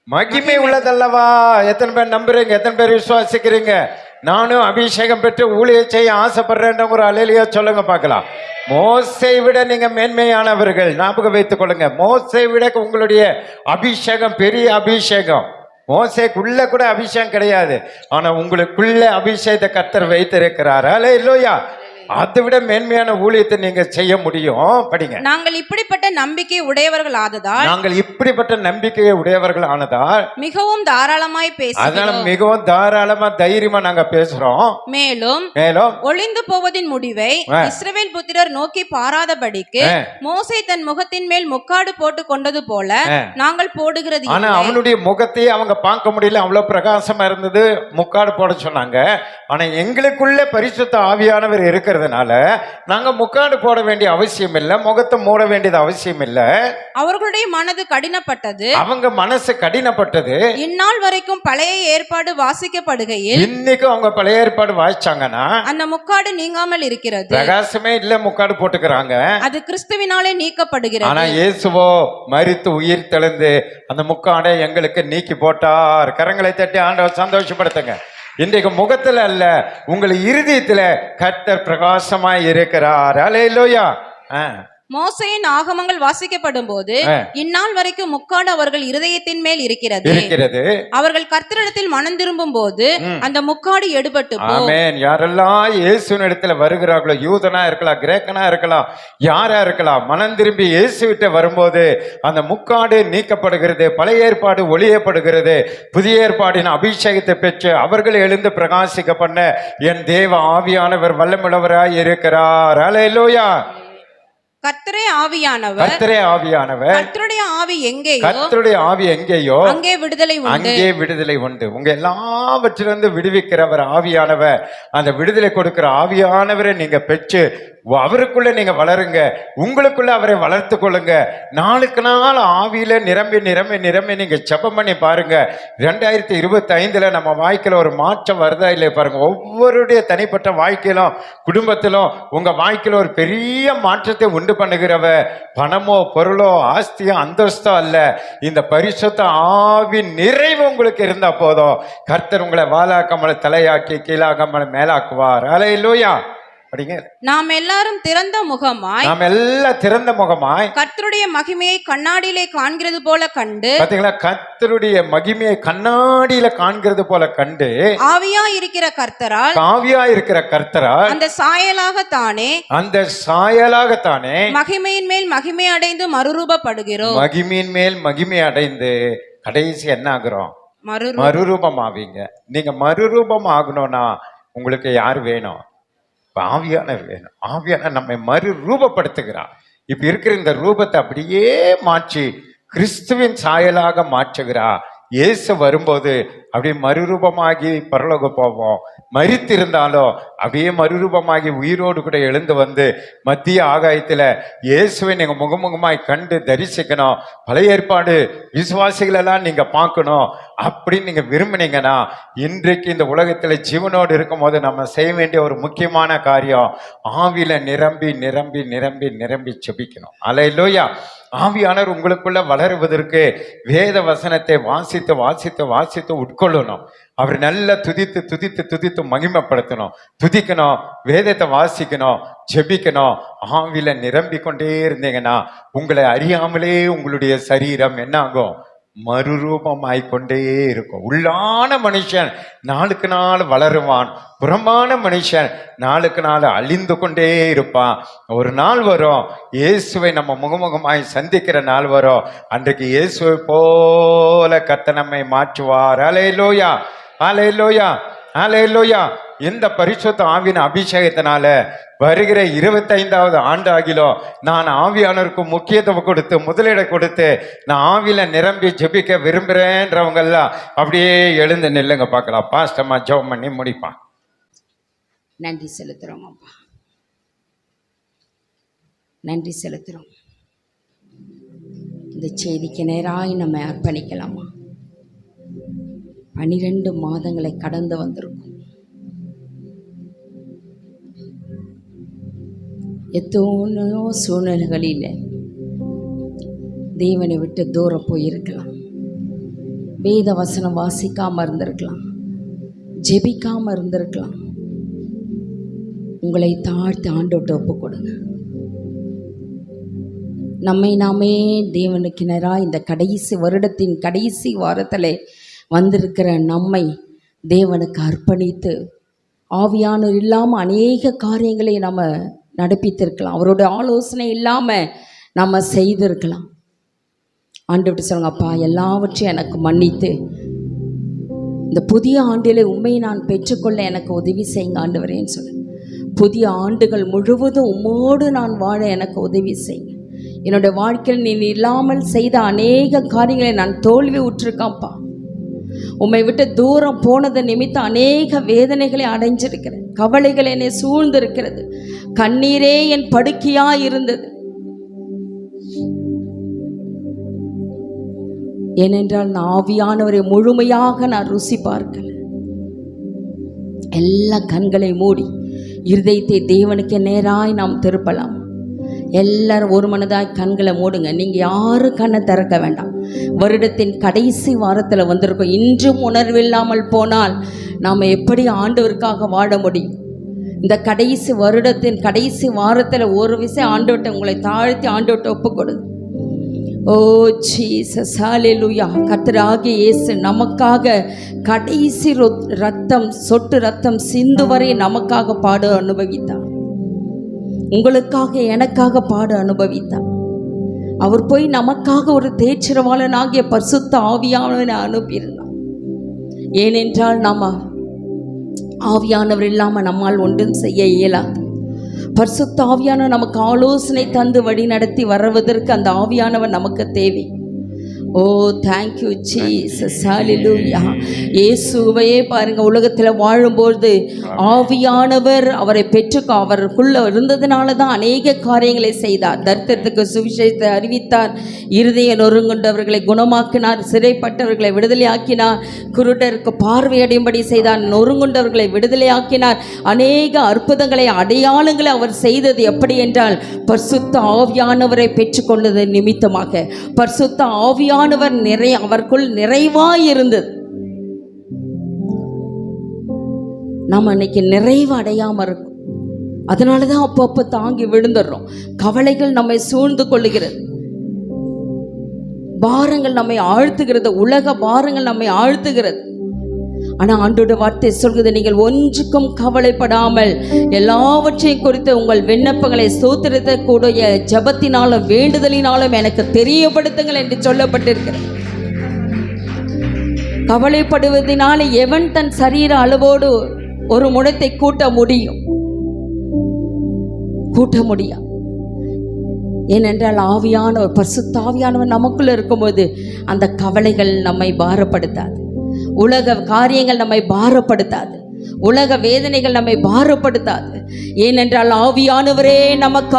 மகிமை உள்ளதல்லவா? எத்தனை பேர் நம்புறீங்க? எத்தனை பேர் விசுவாசிக்கிறீங்க? நானும் அபிஷேகம் பெற்று ஊழியம் செய்ய ஆசைப்படுறேன் ஒரு அலையிலையா சொல்லுங்க பார்க்கலாம். மோசை விட நீங்க மேன்மையானவர்கள். ஞாபகம் வைத்துக் கொள்ளுங்க. மோசை விட உங்களுடைய அபிஷேகம் பெரிய அபிஷேகம். மோசைக்குள்ள கூட அபிஷேகம் கிடையாது, ஆனா உங்களுக்குள்ள அபிஷேகத்தை கர்த்தர் வைத்திருக்கிறார். அல்லேலூயா. அதை விட மேன்மையான ஊழியத்தை நீங்க செய்ய முடியும். படிங்க. நாங்கள் இப்படிப்பட்ட நம்பிக்கை உடையவர்கள் ஆததால் நாங்கள் இப்படிப்பட்ட நம்பிக்கையை உடையவர்கள் ஆனதால் மிகவும் தாராளமாய் அதனால பேசுகிறோம். மிகவும் தாராளமா தைரியமா நாங்க பேசுறோம். மேலும் மேலும் ஒளிந்து போவதின் முடிவை இஸ்ரவேல் புத்திரர் நோக்கி பாராதபடிக்கு மோசே தன் முகத்தின் மேல் முக்காடு போட்டு கொண்டது போல நாங்கள் போடுகிறது ஆனா இல்லை. அவனுடைய முகத்தையே அவங்க பார்க்க முடியல, அவ்வளவு பிரகாசமா இருந்தது, முக்காடு போட சொன்னாங்க. ஆனா எங்களுக்குள்ள பரிசுத்த ஆவியானவர் இருக்கிறதுனால நாங்க முக்காடு போட வேண்டிய அவசியம் இல்லை, முகத்தை மூட வேண்டியது அவசியம் இல்லை. அவர்களுடைய மனது கடினப்பட்டது, அவங்க மனசு கடினப்பட்டது. இந்நாள் வரைக்கும் பழைய ஏற்பாடு வாசிக்கப்படுகையில் இன்னைக்கும் அவங்க பழைய ஏற்பாடு வாசிச்சாங்கன்னா அந்த முக்காடு நீங்காமல் இருக்கிறது. பிரகாசமே இல்ல, முக்காடு போட்டுக்கிறாங்க. அது கிறிஸ்துவினாலே நீக்கப்படுகிறது. ஆனா இயேசுவோ மரித்து உயிர் தெளிந்து அந்த முக்காடை எங்களுக்கு நீக்கி போட்டார். கரங்களை தட்டி ஆண்டவர் சந்தோஷப்படுத்துங்க. இன்றைக்கு முகத்துல அல்ல, உங்கள் இருதயத்துல கர்த்தர் பிரகாசமாய் இருக்கிறார். அல்லேலூயா. மோசேயின் ஆகமங்கள் வாசிக்கப்படும் போது இந்நாள் வரைக்கும் முக்காடு அவர்கள் இருதயத்தின் மேல் இருக்கிறது. அவர்கள் கர்த்தரிடத்தில் மனம் திரும்பும் போது அந்த முக்காடு எடுபட்டு ஆமென். யாரெல்லாம் இயேசுவின் இடத்துல வருகிறார்களோ, யூதனா இருக்கலாம், கிரேக்கனா இருக்கலாம், யாரா இருக்கலாம், மனம் திரும்பி இயேசுவிட்ட வரும்போது அந்த முக்காடு நீக்கப்படுகிறது, பழைய ஏற்பாடு ஒளியப்படுகிறது. புதிய ஏற்பாடின் அபிஷேகத்தை பெற்று அவர்கள் எழுந்து பிரகாசிக்க பண்ண என் தேவ ஆவியானவர் வல்லமுள்ளவராய் இருக்கிறார். அல்லேலூயா. கர்த்தரே ஆவியானவர், கர்த்தரே ஆவியானவர், கர்த்தருடைய ஆவி எங்கேயோ, கர்த்தருடைய ஆவி எங்கேயோ அங்கே விடுதலை உண்டு, அங்கே விடுதலை உண்டு. உங்க எல்லாவற்றிலிருந்து விடுவிக்கிறவர் ஆவியானவர். அந்த விடுதலை கொடுக்கிற ஆவியானவரை நீங்க பெற்று அவருக்குள்ள நீங்க வளருங்க, உங்களுக்குள்ள அவரை வளர்த்து கொள்ளுங்க. நாளுக்கு நாள் ஆவியில நிரம்பி நிரம்பி நிரம்பி நீங்க ஜெபம் பண்ணி பாருங்க. 2025 நம்ம வாழ்க்கையில ஒரு மாற்றம் வருதா இல்லையா பாருங்க. ஒவ்வொருடைய தனிப்பட்ட வாழ்க்கையிலும் குடும்பத்திலும் உங்க வாழ்க்கையில ஒரு பெரிய மாற்றத்தை உண்டு பண்ணுகிறவ பணமோ பொருளோ ஆஸ்தியோ அந்தஸ்தோ அல்ல, இந்த பரிசுத்த ஆவி நிறைவு உங்களுக்கு இருந்தா போதும். கர்த்தர் உங்களை வாலாக்காமல தலையாக்கி கீழாக்காமல மேலாக்குவார். அல்லேலூயா. நாம் எல்லாரும் திறந்த முகமாய், நாம் எல்லாம் திறந்த முகமாய் கர்த்தருடைய மகிமையை கண்ணாடியிலே காண்கிறது போல கண்டு, பாத்தீங்களா, கர்த்தருடைய மகிமையை கண்ணாடியில காண்கிறது போல கண்டு, ஆவியா இருக்கிற கர்த்தரால், ஆவியா இருக்கிற கர்த்தரால் அந்த சாயலாகத்தானே, அந்த சாயலாகத்தானே மகிமையின் மேல் மகிமை அடைந்து மறுரூபப்படுகிறோம். மகிமையின் மேல் மகிமை அடைந்து கடைசி என்ன ஆகுறோம்? மறுரூபம் ஆவீங்க. நீங்க மறுரூபம் ஆகணும்னா உங்களுக்கு யார் வேணும்? ஆவியானவர் வேணும். ஆவியானவர் நம்மை மறுரூபப்படுத்துகிறார். இப்ப இருக்கிற இந்த ரூபத்தை அப்படியே மாற்றி கிறிஸ்துவின் சாயலாக மாற்றுகிறார். இயேசு வரும்போது அப்படியே மறுரூபமாகி பரலோகம் போவோம். மரித்திருந்தாலும் அப்படியே மறுரூபமாகி உயிரோடு கூட எழுந்து வந்து மத்திய ஆகாயத்துல இயேசுவை நீங்க முகமுகமாய் கண்டு தரிசிக்கணும். பழைய ஏற்பாடு விசுவாசிகளெல்லாம் நீங்க பார்க்கணும் அப்படின்னு நீங்க விரும்பினீங்கன்னா இன்றைக்கு இந்த உலகத்துல ஜீவனோடு இருக்கும் போது நம்ம செய்ய வேண்டிய ஒரு முக்கியமான காரியம் ஆவியில நிரம்பி நிரம்பி நிரம்பி நிரம்பி செபிக்கணும். அல்லேலூயா. ஆவியானவர் உங்களுக்குள்ள வளருவதற்கு வேத வசனத்தை வாசித்து வாசித்து வாசித்து உட்கொள்ளணும். அவர் நல்லா துதித்து துதித்து துதித்து மகிமைப்படுத்தணும், துதிக்கணும், வேதத்தை வாசிக்கணும், ஜெபிக்கணும். ஆவியில நிரம்பி கொண்டே இருந்தீங்கன்னா உங்களை அறியாமலே உங்களுடைய சரீரம் என்ன ஆகும்? மறுரூபமாய்கொண்டே இருக்கும். உள்ளான மனுஷன் நாளுக்கு நாள் வளருவான், புறமான மனுஷன் நாளுக்கு நாள் அழிந்து கொண்டே இருப்பான். ஒரு நாள் வரும், இயேசுவை நம்ம முகமுகமாய் சந்திக்கிற நாள் வரும். அன்றைக்கு இயேசுவை போல கர்த்தர் நம்மை மாற்றுவார். அல்லேலூயா, அல்லேலூயா, அல்லேலூயா. இந்த பரிசுத்த ஆவியின் அபிஷேகத்தினால வருகிற 25வது ஆண்டு ஆகிலும் நான் ஆவியானவருக்கு முக்கியத்துவம் கொடுத்து முதலிட கொடுத்து நான் ஆவியில நிரம்பி ஜெபிக்க விரும்புறேன்றவங்க எல்லாம் அப்படியே எழுந்து நில்லுங்க பார்க்கலாம். பாஸ்டமா ஜெபம் பண்ணி முடிப்பான். நன்றி செலுத்துறோம் அப்பா, நன்றி செலுத்துறோம். இந்த செய்திக்கு நேராய் நம்ம அர்ப்பணிக்கலாமா? 12 மாதங்களை கடந்து வந்திருக்கும். எத்தனையோ சூழ்நிலைகளில் தேவனை விட்டு தூரம் போயிருக்கலாம், வேத வசனம் வாசிக்காமல் இருந்திருக்கலாம், ஜெபிக்காமல் இருந்திருக்கலாம். உங்களை தாழ்த்தி ஆண்டோட்ட ஒப்பு கொடுங்க. நம்மை நாமே தேவனுக்கு நேராக இந்த கடைசி வருடத்தின் கடைசி வாரத்தில் வந்திருக்கிற நம்மை தேவனுக்கு அர்ப்பணித்து ஆவியானவர் இல்லாமல் அநேக காரியங்களை நம்ம நடப்பித்திருக்கலாம். அவரோட ஆலோசனை இல்லாமல் நம்ம செய்திருக்கலாம். ஆண்டவர்கிட்ட சொல்லுங்க, அப்பா எல்லாவற்றையும் எனக்கு மன்னித்து இந்த புதிய ஆண்டிலே உண்மையை நான் பெற்றுக்கொள்ள எனக்கு உதவி செய்யுங்க ஆண்டவரேன்னு சொல்லு. புதிய ஆண்டுகள் முழுவதும் உம்மோடு நான் வாழ எனக்கு உதவி செய்யுங்க. என்னுடைய வாழ்க்கையில் நீ இல்லாமல் செய்த அநேக காரியங்களை நான் தோல்வி உற்றிருக்கான்ப்பா. உம்மை விட்டு தூரம் போனது நிமித்தம் அநேக வேதனைகளை அடைஞ்சிருக்கிறேன். கவலைகள் என்னை சூழ்ந்திருக்கிறது. கண்ணீரே என் படுக்கையா இருந்தது. ஏனென்றால் நான் ஆவியானவரை முழுமையாக நான் ருசி பார்க்கல. எல்லா கண்களை மூடி இருதயத்தை தேவனுக்கு நேராய் நாம் திருப்பலாம். எல்லாரும் ஒரு மனதாய் கண்களை மூடுங்க. நீங்கள் யாரும் கண்ணை திறக்க வேண்டாம். வருடத்தின் கடைசி வாரத்தில் வந்திருக்கோம். இன்றும் உணர்வில்லாமல் போனால் நாம் எப்படி ஆண்டவருக்காக வாழ முடியும்? இந்த கடைசி வருடத்தின் கடைசி வாரத்தில் ஒரு விஷயம் ஆண்டவர்கிட்ட உங்களை தாழ்த்தி ஆண்டவர்கிட்ட ஒப்பு கொடுங்க. ஓ ஜீசஸ், ஹல்லேலூயா. கர்த்தராகிய இயேசு நமக்காக கடைசி ரத்தம் சொட்டு ரத்தம் சிந்து வரை நமக்காக பாடு அனுபவித்தார். உங்களுக்காக எனக்காக பாடு அனுபவித்தார். அவர் போய் நமக்காக ஒரு தேற்றரவாளனாகிய பரிசுத்த ஆவியானவரை அனுப்பியிருந்தார். ஏனென்றால் நம்ம ஆவியானவர் இல்லாமல் நம்மால் ஒன்றும் செய்ய இயலாது. பரிசுத்த ஆவியானவர் நமக்கு ஆலோசனை தந்து வழி நடத்தி வருவதற்கு அந்த ஆவியானவர் நமக்கு தேவை. ஓ தேங்க்யூ ஜீசஸ், ஹல்லேலூயா. இயேசுவையே பாருங்க, உலகத்தில் வாழும்போது ஆவியானவர் அவரை அவருக்குள்ள இருந்ததுனால தான் அநேக காரியங்களை செய்தார். தரித்திரத்துக்கு சுவிசேஷத்தை அறிவித்தார், இருதய நொறுங்குண்டவர்களை குணமாக்கினார், சிறைப்பட்டவர்களை விடுதலையாக்கினார், குருடருக்கு பார்வையடையும்படி செய்தார், நொறுங்குண்டவர்களை விடுதலையாக்கினார். அநேக அற்புதங்களை அடையாளங்களை அவர் செய்தது எப்படி என்றால் பரிசுத்த ஆவியானவரை பெற்றுக்கொண்டது நிமித்தமாக. பரிசுத்த ஆவியானவர் அவருக்குள் நிறைவாய் இருந்தது. நம்ம இன்னைக்கு நிறைவு அடையாம இருக்கும். அதனாலதான் அப்பப்ப தாங்கி விழுந்துடுறோம். கவலைகள் நம்மை சூழ்ந்து கொள்ளுகிறது, பாரங்கள் நம்மை ஆழ்த்துகிறது, உலக பாரங்கள் நம்மை ஆழ்த்துகிறது. ஆனா ஆண்டோட வார்த்தை சொல்கிறது, நீங்கள் ஒன்றுக்கும் கவலைப்படாமல் எல்லாவற்றையும் குறித்து உங்கள் விண்ணப்பங்களை ஸ்தோத்திரத்தை கூடிய ஜெபத்தினாலும் வேண்டுதலினாலும் எனக்கு தெரியப்படுத்துங்கள் என்று சொல்லப்பட்டிருக்கிறது. கவலைப்படுவதனால எவன் தன் சரீர அளவோடு ஒரு முடத்தை கூட்ட முடியும்? கூட்ட முடியாது. ஏனென்றால் ஆவியானவர், பரிசுத்த ஆவியானவர் நமக்குள்ள இருக்கும்போது அந்த கவலைகள் நம்மை பாரப்படுத்தாது. உலக காரியங்கள் நம்மை பாரப்படுத்தாது. உலக வேதனைகள் நம்மை பாரப்படுத்தாது. ஏனென்றால் ஆவியானவரே நமக்கு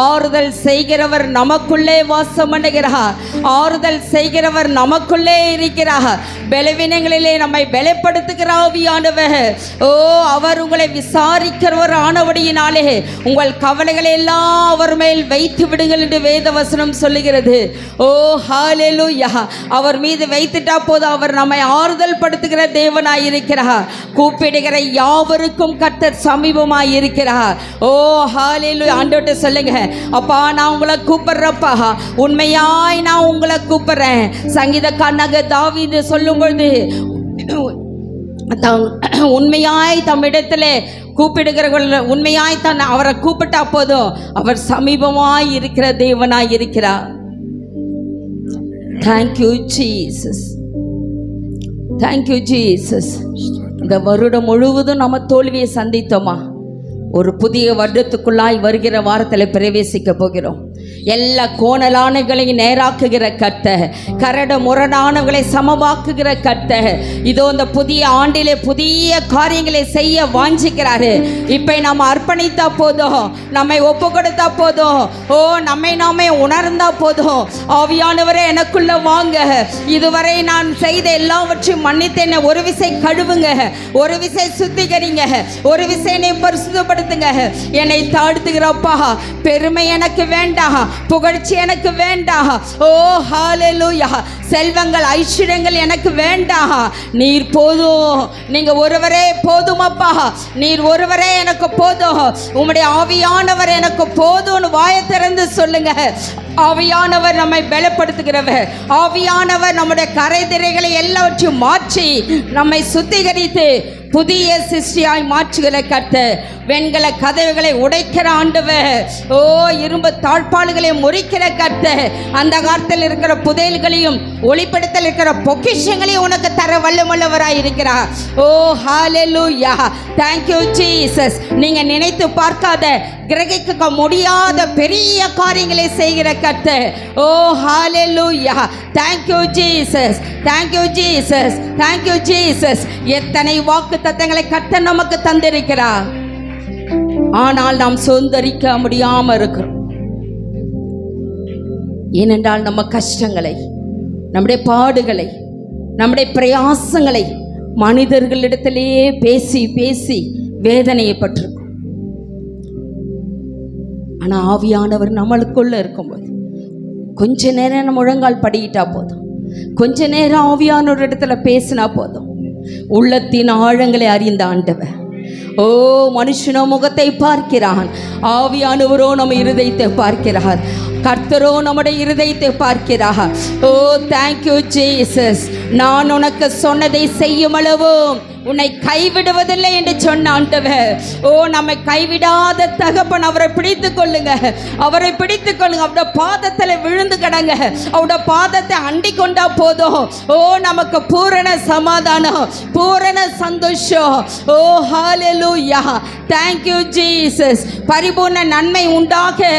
ஆறுதல் செய்கிறவர் நமக்குள்ளே வாசம் பண்ணுகிறார். ஆறுதல் செய்கிறவர் நமக்குள்ளே இருக்கிறார். பலவீனங்களிலே நம்மை பலப்படுத்துகிற ஆவியானவர். ஓ அவர் உங்களை விசாரிக்கிறவர் ஆனபடியினாலே உங்கள் கவலைகளை எல்லாம் அவர் மேல் வைத்து விடுங்கள் என்று வேத வசனம் சொல்லுகிறது. ஓ ஹல்லேலூயா. அவர் மீது வைத்துட்டா போது அவர் நம்மை ஆறுதல் படுத்துகிற தேவனாயிருக்கிறார். கூப்பிடுகிற யாவருக்கும் கர்த்தர் சமீபமாய் இருக்கிறார். ஓ ஹல்லேலூயா. ஆண்டவர்கிட்ட சொல்லுங்க, அப்பா நான் உங்களை கூப்பிடுறப்பா, உண்மையாய் நான் உங்களை கூப்பிடுறேன். சங்கீதக்காரனாக தாவீது சொல்லும் பொழுது உண்மையாய் தம்மிடத்துல கூப்பிடுகிறவர்கள் உண்மையாய் தான் அவரை கூப்பிட்டா போதும் அவர் சமீபமாய் இருக்கிற தேவனாய் இருக்கிறார். Thank you Jesus, thank you Jesus. இந்த வருடம் முழுவதும் நம்ம தோல்வியை சந்தித்தோமா? ஒரு புதிய வருடத்துக்குள்ளாய் வருகிற வாரத்தில் பிரவேசிக்க போகிறோம். எல்லா கோணலானங்களையும் நேராக்குகிற கர்த்தர், கரடு முரடானவர்களை சமவாக்குகிற கர்த்தர் இதோ இந்த புதிய ஆண்டிலே புதிய காரியங்களை செய்ய வாஞ்சிக்கிறாரு. இப்போ நம்ம அர்ப்பணித்தா போதும், நம்மை ஒப்பு கொடுத்தா போதும், ஓ நம்மை நாமே உணர்ந்தா போதும். ஆவியானவரே எனக்குள்ள வாங்க, இதுவரை நான் செய்த எல்லாவற்றையும் மன்னித்தேன். ஒரு விசை கழுவுங்க, ஒரு விசை சுத்திகரிங்க, ஒரு விசை என்னை பரிசுத்தப்படுத்துங்க. என்னை தாழ்த்துகிறப்பா, பெருமை எனக்கு வேண்டாம், புகழ்ச்சி எனக்கு வேண்டாம். ஓ ஹல்லேலூயா. செல்வங்கள் ஐஸ்வர்யங்கள் எனக்கு வேண்டாம். நீர் போதும், நீங்க ஒருவரே போதும் அப்பா. நீர் ஒருவரே எனக்கு போதும். உம்முடைய ஆவியானவர் எனக்கு போதும்னு வாயை திறந்து சொல்லுங்க. ஆவியானவர் நம்மை பலப்படுத்துகிறவர். ஆவியானவர் நம்முடைய கரைதிரைகளை எல்லாவற்றையும் மாற்றி நம்மை சுத்திகரித்து புதிய சிருஷ்டியாய் மாற்றுகிற கர்த்தர். வெண்கல கதவுகளை உடைக்கிற ஆண்டவர். ஓ, இரும்பு தாழ்பாள்களை முறிக்கிற கர்த்தர். அந்த காலத்தில் இருக்கிற புதையல்களையும் ஒளிப்படுத்தல் இருக்கிற பொக்கிஷங்களையும் உனக்கு தர வல்லமுள்ளவராய் இருக்கிறார். ஓ ஹalleluya, thank you Jesus. நீங்க நினைத்து பார்க்காத, கிரகிக்க முடியாத பெரிய காரியங்களை செய்கிற கர்த்தர். ஓ ஹalleluya, thank you Jesus, thank you Jesus, thank you Jesus. எத்தனை வாக்கு தத்தங்களை கர்த்தர் நமக்கு தந்திருக்கிறார். ஆனால் நாம் சுதந்தரிக்க முடியாம இருக்கிறோம். ஏனென்றால் நம்ம கஷ்டங்களை, நம்முடைய பாடுகளை, நம்முடைய பிரயாசங்களை மனிதர்களிடத்திலேயே பேசி பேசி வேதனையப்பட்டிருக்கும். ஆனா ஆவியானவர் நம்மளுக்குள்ள இருக்கும்போது கொஞ்ச நேரம் நம்ம முழங்கால் படிக்கிட்டா போதும், கொஞ்ச நேரம் ஆவியானவர் இடத்துல பேசினா போதும். உள்ளத்தின் ஆழங்களை அறிந்த ஆண்டவர். ஓ, மனுஷனோ முகத்தை பார்க்கிறான், ஆவியானவரோ நம்ம இருதயத்தை பார்க்கிறார். கர்த்தரோ நம்முடைய இருதயத்தை பார்க்கிறார். ஓ, தேங்க்யூ ஜீசஸ். நான் உனக்கு சொன்னதை செய்யும் அளவும் உன்னை கைவிடுவதில்லை என்று சொன்ன ஆண்டவர். ஓ, நம்மை கைவிடாத தகப்பன். அவரை பிடித்து கொள்ளுங்க, அவரை பிடித்து கொள்ளுங்க. அவருடைய பாதத்தில் விழுந்து கிடங்க, அவருடைய பாதத்தை அண்டி கொண்டா போதும். ஓ, நமக்கு பூரண சமாதானம், பூரண சந்தோஷம். ஓ ஹalleluya, thank you Jesus. பரிபூர்ண நன்மை உண்டாக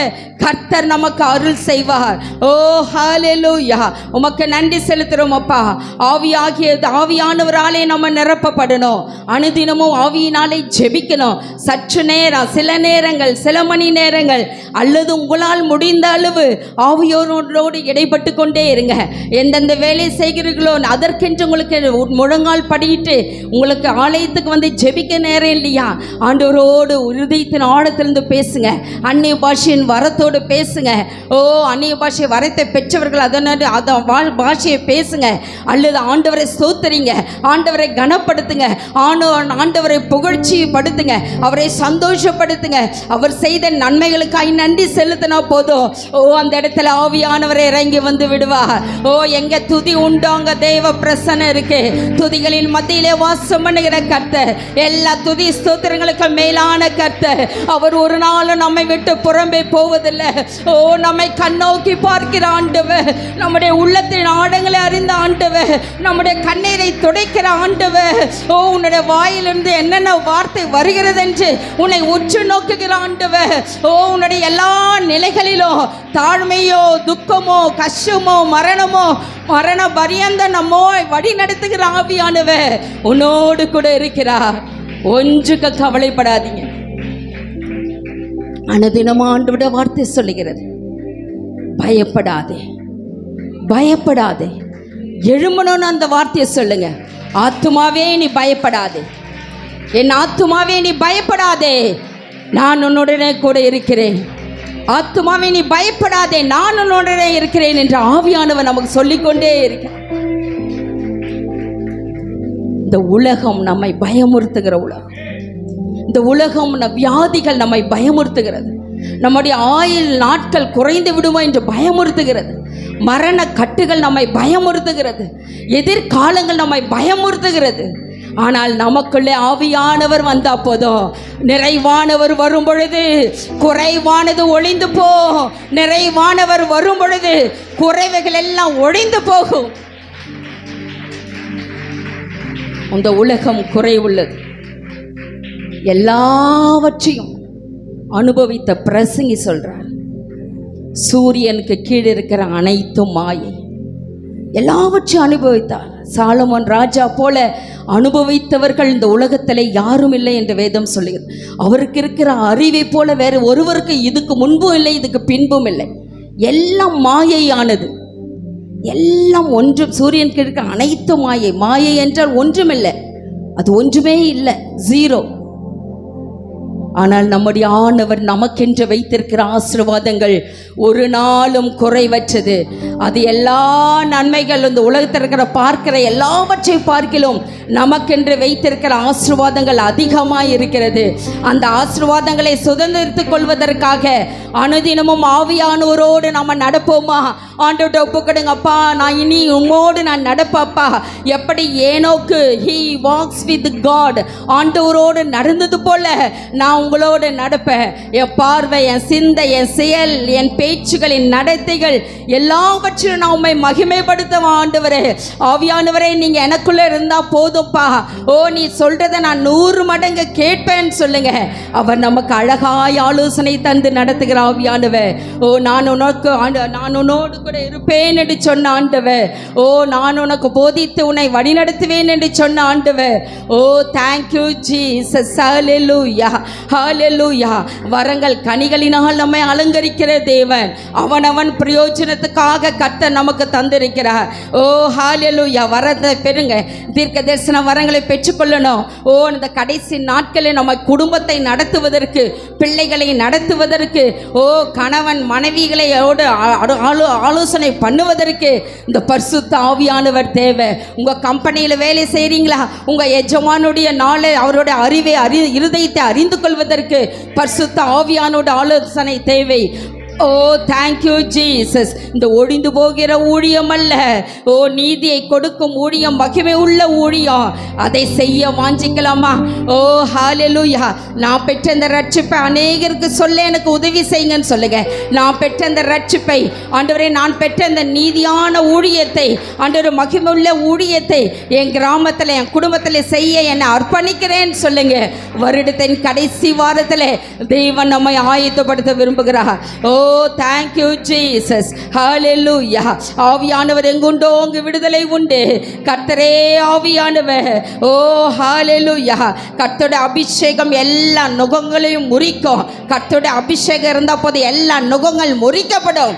கர்த்தர் நமக்கு அருள் செய்வார். ஓ ஹalleluya, உமக்கு நன்றி செலுத்துறோம் அப்பா. ஆவியானவராலே நம்ம நிரப்பப்படணும். அனுதினமும் ஆவியினாலே ஜெபிக்கணும். சற்று நேரம், சில நேரங்கள், சில மணி நேரங்கள், அல்லது உங்களால் முடிந்த அளவு ஆவியோரோடு இடைப்பட்டு கொண்டே இருங்க. எந்தெந்த வேலை செய்கிறீர்களோ அதற்கென்று உங்களுக்கு முழங்கால் படிட்டு உங்களுக்கு ஆலயத்துக்கு வந்து ஜெபிக்க நேரம் இல்லையா, ஆண்டவரோடு இருதயத்தின் ஆழத்திலிருந்து பேசுங்க. அந்நிய பாஷையின் வரத்தோடு பேசுங்க. ஓ, அந்நிய பாஷை வரத்தை பெற்றவர்கள் அதனோட பாஷையை பேசுங்க. அல்லது ஆண்டவரை ஸ்தோத்திரிங்க, ஆண்டவரை கனப்படுத்துங்க, ஆண்டவரை புகழ்ச்சி படுத்துங்க, அவரை சந்தோஷப்படுத்துங்க. அவர் செய்த நன்மைகளுக்காய் நன்றி செலுத்தினா போதும். ஓ, அந்த இடத்துல ஆவியானவரை இறங்கி வந்து விடுவார். ஓ, எங்க துதி உண்டோ அங்க தேவ பிரசன்னம் இருக்கு. துதிகளின் மத்தியிலே வாசம் பண்ணுகிற கர்த்தர், எல்லா துதி ஸ்தோத்திரங்களுக்கு மேலான கர்த்தர். அவர் ஒரு நாளும் நம்மை விட்டு புறம்பே போவதில்லை. ஓ, நம்மை கண்ணோக்கி பார்க்கிற ஆண்டவர், நம்முடைய உள்ளத்தின் ஆழங்களை அறிந்த ஆண்டவர், நம்முடைய கண்ணீரை துடைக்கிற ஆண்டவர். ஓ, உன்னுடைய வாயிலிருந்து என்னென்ன வார்த்தை வருகிறது என்று உன்னை உற்று நோக்குகிற ஆண்டவர். ஓ, உன்னுடைய எல்லா நிலைகளிலும் தாழ்மையோ, துக்கமோ, கஷ்டமோ, மரணமோ, மரண பரியந்த நம்மோ வழி நடத்துகிற ஆவியானவர் உன்னோடு கூட இருக்கிறார். ஒன்றுக்கு கவலைப்படாதீங்க. அனுதினம் ஆண்டவருடைய வார்த்தை சொல்லுகிறது, பயப்படாதே, பயப்படாதே. எழும்பணும்னு அந்த வார்த்தையை சொல்லுங்க. ஆத்துமாவே நீ பயப்படாதே, என் ஆத்துமாவே நீ பயப்படாதே, நான் உன்னுடனே கூட இருக்கிறேன். ஆத்துமாவே நீ பயப்படாதே, நான் உன்னுடனே இருக்கிறேன் என்று ஆவியானவர் நமக்கு சொல்லிக்கொண்டே இருக்கிறார். இந்த உலகம் நம்மை பயமுறுத்துகிற உலகம். இந்த உலகம் வியாதிகள் நம்மை பயமுறுத்துகிறது. நம்முடைய ஆயுள் நாட்கள் குறைந்து விடுமோ என்று பயமுறுத்துகிறது. மரண கட்டுகள் நம்மை பயமுறுத்துகிறது. எதிர்காலங்கள் நம்மை பயமுறுத்துகிறது. ஆனால் நமக்குள்ளே ஆவியானவர் வந்தா போதும். நிறைவானவர் வரும் பொழுது குறைவானது ஒளிந்து போ. நிறைவானவர் வரும் பொழுது குறைவுகள் எல்லாம் ஒழிந்து போகும். இந்த உலகம் குறைவுள்ளது. எல்லாவற்றையும் அனுபவித்த பிரசங்கி சொல்றார், சூரியனுக்கு கீழே இருக்கிற அனைத்தும் மாயை. எல்லாவற்றையும் அனுபவித்தார். சாலமோன் ராஜா போல அனுபவித்தவர்கள் இந்த உலகத்திலே யாரும் இல்லை என்று வேதம் சொல்லுகிறது. அவருக்கு இருக்கிற அறிவை போல வேறு ஒருவருக்கு இதுக்கு முன்பும் இல்லை, இதுக்கு பின்பும் இல்லை. எல்லாம் மாயையானது. எல்லாம் ஒன்றும், சூரியனுக்கு இருக்கிற அனைத்து மாயை. மாயை என்றால் ஒன்றுமில்லை, அது ஒன்றுமே இல்லை, ஜீரோ. ஆனால் நம்முடைய ஆண்டவர் நமக்கென்று வைத்திருக்கிற ஆசீர்வாதங்கள் ஒரு நாளும் குறைவற்றது. அது எல்லா நன்மைகள் இந்த உலகத்தில் இருக்கிற பார்க்கிற எல்லாவற்றை பார்க்கிலும் நமக்கென்று வைத்திருக்கிற ஆசீர்வாதங்கள் அதிகமாக இருக்கிறது. அந்த ஆசீர்வாதங்களை சுதந்திரித்துக் கொள்வதற்காக அனுதினமும் ஆவியானவரோடு நம்ம நடப்போமா? ஆண்டவர்கிட்ட ஒப்புக்கொடுங்கப்பா, நான் இனி உம்மோடு நான் நடப்பப்பா. எப்படி ஏனோக்கு he walks with God, ஆண்டவரோடு நடந்தது போல நான் உங்களோடு நடப்பேன். என் பார்வை, என் சிந்தை, என் செயல், என் பேச்சுகள், என் நடத்தைகள் எல்லாவற்றிலும் நான் உண்மை மகிமைப்படுத்துவேன். ஆண்டவரே, ஆவியானவரே, நீங்க எனக்குள்ள இருந்தா போதும்ப்பா. ஓ, நீ சொல்றதை நான் 100 மடங்கு கேட்பேன்னு சொல்லுங்க. அவர் நமக்கு அழகாய் ஆலோசனை தந்து நடத்துகிற ஆவியானவர். ஓ, நான் உன்னோடு கூட இருப்பேன் என்று சொன்ன ஆண்டவர். ஓ, நான் உனக்கு போதித்து உன்னை வழிநடத்துவேன் என்று சொன்ன ஆண்டவர். ஓ, தேங்க்யூ ஜீசஸ். ஹல்லேலூயா, ஹல்லேலூயா. வரங்கள் கனிகளினால் நம்மை அலங்கரிக்கிற தேவன். அவனவன் பிரயோஜனத்துக்காக கர்த்தர் நமக்கு தந்திருக்கிறார். ஓ, ஹல்லேலூயா. வரத்தை பெறுங்க. தீர்க்க தரிசன வரங்களை பெற்றுக்கொள்ளணும். ஓ, இந்த கடைசி நாட்களில் நம்ம குடும்பத்தை நடத்துவதற்கு, பிள்ளைகளை நடத்துவதற்கு, ஓ, கணவன் மனைவிகளோடு ஆலோசனை பண்ணுவதற்கு இந்த பரிசுத்த ஆவியானவர் தேவை. உங்க கம்பெனியில் வேலை செய்றீங்களா? உங்க எஜமானுடைய நாளை, அவருடைய அறிவை, இருதயத்தை அறிந்து கொள்வதற்கு பரிசுத்த ஆவியானோட ஆலோசனை தேவை. ஓ, தேங்க்யூ ஜீசஸ். இந்த ஒழிந்து போகிற ஊழியம் அல்ல, ஓ, நீதியை கொடுக்கும் ஊழியம், மகிமை உள்ள ஊழியம். அதை செய்ய வாஞ்சிக்கலாமா? ஓ, ஹல்லேலூயா. நான் பெற்ற இந்த ரட்சிப்பை அநேகருக்கு சொல்ல எனக்கு உதவி செய்யுங்கன்னு சொல்லுங்க. நான் பெற்ற இந்த ரட்சிப்பை ஆண்டவரே, நான் பெற்ற இந்த நீதியான ஊழியத்தை, ஆண்டவர் மகிமை உள்ள ஊழியத்தை என் கிராமத்தில், என் குடும்பத்தில் செய்ய என்னை அர்ப்பணிக்கிறேன்னு சொல்லுங்க. வருடத்தின் கடைசி வாரத்தில் தேவன் நம்மை ஆயத்தப்படுத்த விரும்புகிறார். ஓ, thank you Jesus. Hallelujah. ஆவியானவர் எங்குண்டோ அங்கு விடுதலை உண்டு. கர்த்தரே ஆவியானவர். ஓ, ஹalleluya. கர்த்தருடைய அபிஷேகம் எல்லா நுகங்களையும் முறிக்கும். கர்த்தருடைய அபிஷேகம் இருந்த போது எல்லா நுகங்கள் முறிக்கப்படும்.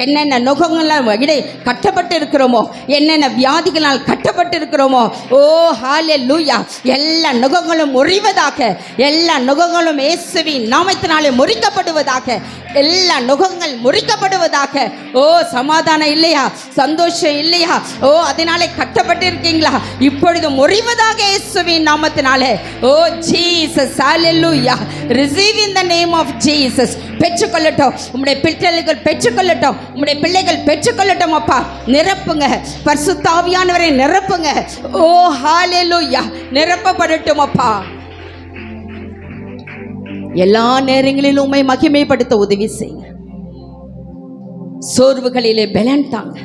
என்னென்ன நுகங்களால் இடை கட்டப்பட்டு இருக்கிறோமோ, என்னென்ன வியாதிகளால் கட்டப்பட்டு இருக்கிறோமோ, ஓ, ஹல்லேலூயா, எல்லா நுகங்களும் முறிவதாக, எல்லா நுகங்களும் இயேசுவின் நாமத்தினாலே முறிக்கப்படுவதாக, எல்லா நுகங்கள் முறிக்கப்படுவதாக. ஓ, சமாதானம் இல்லையா? சந்தோஷம் இல்லையா? ஓ, அதனாலே கட்டப்பட்டு இருக்கீங்களா? இப்பொழுது முறிவதாக இயேசுவின் நாமத்தினாலே. Oh, Jesus, hallelujah. Receive in the name of Jesus. பெற்றுக்கொள்ளட்டும், உம்முடைய பிள்ளைகள் பெற்றுக்கொள்ளட்டும், உம்முடைய பிள்ளைகள் பெற்றுக்கொள்ளட்டும். அப்பா, நிரப்புங்க, பரிசுத்த ஆவியானவரை நிரப்புங்க. ஓ, ஹல்லேலூயா, நிரப்பப்படட்டும் அப்பா. எல்லா நேரங்களிலும் உம்மை மகிமைப்படுத்த உதவி செய்யுங்க. சோர்வுகளிலே பலன் தாங்க.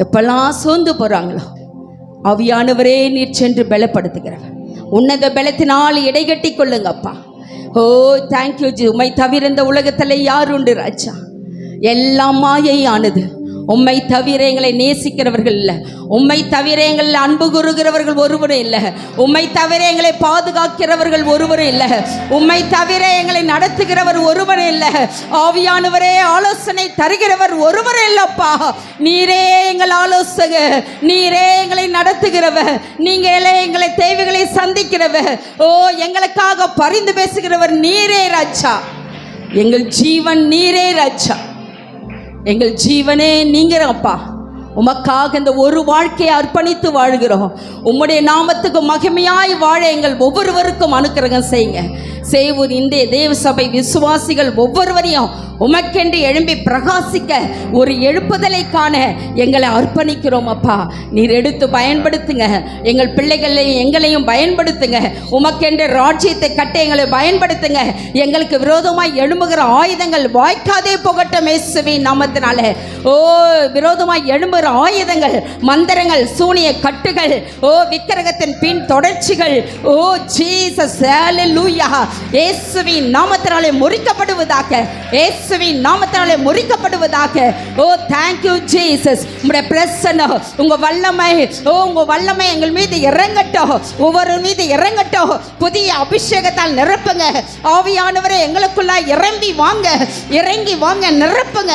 எப்பெல்லாம் சோர்ந்து போறாங்களோ, ஆவியானவரே நீர் சென்று பலப்படுத்துகிறவர். உன்னத பலத்தினால் இடைகட்டி கொள்ளுங்க அப்பா. ஓ, தேங்க்யூ ஜி. உம்மை தவிர இந்த உலகத்தில் யார் உண்டு ராஜா? எல்லாம் மாயையானது. உம்மை தவிர எங்களை நேசிக்கிறவர்கள் இல்லை. உம்மை தவிர எங்கள் அன்பு கூறுகிறவர்கள் ஒருவரும் இல்லை. உம்மை தவிர எங்களை பாதுகாக்கிறவர்கள் ஒருவரும் இல்லை. உம்மை தவிர எங்களை நடத்துகிறவர் ஒருவரும் இல்லை. ஆவியானவரே, ஆலோசனை தருகிறவர் ஒருவரும் இல்லப்பா. நீரே எங்கள் ஆலோசகர், நீரே எங்களை நடத்துகிறவர், நீங்களே எங்களை தேவைகளை சந்திக்கிறவர். ஓ, எங்களுக்காக பரிந்து பேசுகிறவர் நீரே ராஜா. எங்கள் ஜீவன் நீரே ராஜா. எங்கள் ஜீவனே நீங்கிறப்பா. உமக்காக இந்த ஒரு வாழ்க்கையை அர்ப்பணித்து வாழ்கிறோம். உம்முடைய நாமத்துக்கு மகிமையாய் வாழ எங்கள் ஒவ்வொருவருக்கும் அனுக்கிரகம் செய்யுங்க. சேவூர் இந்திய தேவ சபை விசுவாசிகள் ஒவ்வொருவரையும் உமக்கென்று எழும்பி பிரகாசிக்க ஒரு எழுப்புதலை காண எங்களை அர்ப்பணிக்கிறோம் அப்பா. நீர் எடுத்து பயன்படுத்துங்க. எங்கள் பிள்ளைகளையும் எங்களையும் பயன்படுத்துங்க. உமக்கென்று ராஜ்யத்தை கட்ட எங்களை பயன்படுத்துங்க. எங்களுக்கு விரோதமாய் எழும்புகிற ஆயுதங்கள் வாய்க்காதே போகட்டும் இயேசுவின் நாமத்தினாலே. ஓ, விரோதமாய் எழும்புகிற ஆயுதங்கள், மந்திரங்கள், சூனிய கட்டுகள், ஓ, விக்கிரகத்தின் பின் தொடர்ச்சிகள், ஓ, ஜீசஸ், ஹல்லேலூயா, இயேசுவின் நாமத்தினாலே முறிக்கப்படுவதாக, இயேசுவின் நாமத்தினாலே முறிக்கப்படுவதாக. ஓ, thank you Jesus. உம்முடைய பிரசன்னம், உங்க வல்லமை, ஓ, உங்க வல்லமை எங்கள் மீது இறங்கட்டும், ஒவ்வொரு மீது இறங்கட்டும். புதிய அபிஷேகத்தால் நிரப்புங்க. ஆவியானவரே, எங்களுக்குள்ள இறங்கி வாங்க, இறங்கி வாங்க, நிரப்புங்க,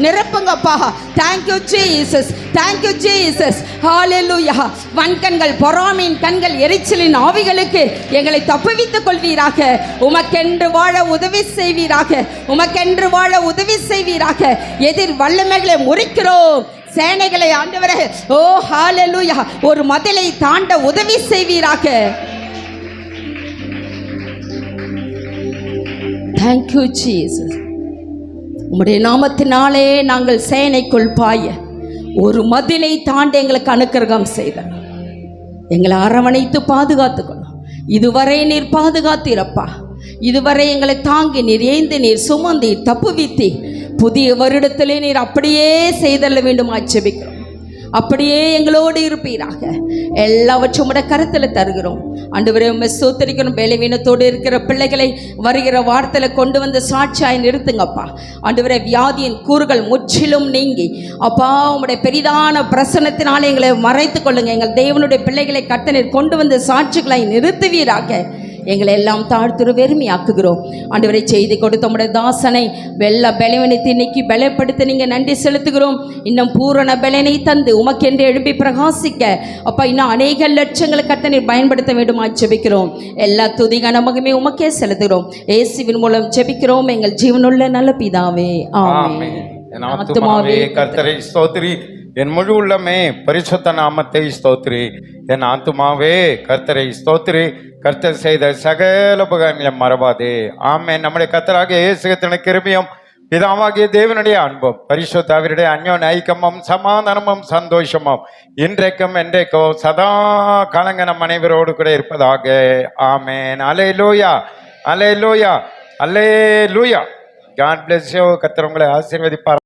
நிரப்புங்கப்பா. thank you Jesus. Thank you Jesus. Hallelujah. வன்கண்கள், பொறாமையின் கண்கள், எரிச்சலின் ஆவிகளுக்கு எங்களை தப்புவித்துக் கொள்வீராக. உமக்கென்று வாழ உதவி செய்வீராக. உமக்கென்று வாழ உதவி செய்வீராக. எதிர் வல்லமைகளை முறிக்கிறோம். சேனைகளை ஆண்டவரே, ஓ ஹalleluya, ஒரு மதிலை தாண்ட உதவி செய்வீராக. Thank you Jesus. உம்முடைய நாமத்தினாலே நாங்கள் சேனைக்குள் பாய ஒரு மதிலை தாண்ட எங்களுக்கு அனுக்கிரகம் செய்தார். எங்களை அரவணைத்து பாதுகாத்துக்கணும். இதுவரை நீர் பாதுகாத்தீரப்பா. இதுவரை எங்களை தாங்கி நீர் ஏந்து நீர் சுமந்தி தப்புவித்தி புதிய வருடத்திலே நீர் அப்படியே செய்தள்ள வேண்டும் ஆட்சேபிக்கிறோம். அப்படியே எங்களோடு இருப்பீராக. எல்லாவற்றும் உம்முடைய கருத்தில் தருகிறோம். ஆண்டவரே, உம்மை ஸ்தோத்திரிக்கிறோம். பலவீனத்தோடு இருக்கிற பிள்ளைகளை வருகிற வார்த்தையில கொண்டு வந்து சாட்சியாய் நிறுத்துங்கப்பா. ஆண்டவரே, வியாதியின் கூறுகள் முற்றிலும் நீங்கி அப்பா உம்முடைய பெரிதான பிரசன்னத்தினாலே எங்களை மறைத்து கொள்ளுங்க. எங்கள் தேவனுடைய பிள்ளைகளை கர்த்தர் கொண்டு வந்து சாட்சிகளை நிறுத்துவீராக. எங்களை எல்லாம் தாழ்த்துரு வெறுமையாக்குகிறோம். ஆண்டவரை செய்தி கொடுத்த உம்முடைய தாசனை பலவீனத்தை நீக்கி பலப்படுத்த நீங்கள் நன்றி செலுத்துகிறோம். இன்னும் பூரண பலனை தந்து உமக்கென்று எழுப்பி பிரகாசிக்க அப்பா இன்னும் அநேக லட்சங்களை கர்த்தர் பயன்படுத்த வேண்டும் ஜெபிக்கிறோம். எல்லா துதி கனமகிமை உமக்கே செலுத்துகிறோம். இயேசுவின் மூலம் ஜெபிக்கிறோம் எங்கள் ஜீவனுள்ள நல்ல பிதாவே, ஆமென். என் ஆத்துமாவே கர்த்தரை ஸ்தோத்திரி, என் முழு உள்ளமே பரிசுத்த நாமத்தை ஸ்தோத்திரி. என் ஆத்துமாவே கர்த்தரை ஸ்தோத்திரி, கர்த்தர் செய்த சகல உபகாரங்களை மறவாதே. ஆமென். நம்முடைய கர்த்தராகிய இயேசுவின் கிருபையும் பிதாவாகிய தேவனுடைய அன்பும் பரிசுத்தாவினுடைய அந்யோன்ய ஐக்கியமும் சமாதானமும் சந்தோஷமும் இன்றைக்கும் என்றைக்கும் சதா காலங்க நம் அனைவரோடு கூட இருப்பதாக. ஆமென். அல்லேலூயா, அல்லேலூயா, அல்லேலூயா. God bless you. கர்த்தர் உங்களை ஆசீர்வதிப்பார்.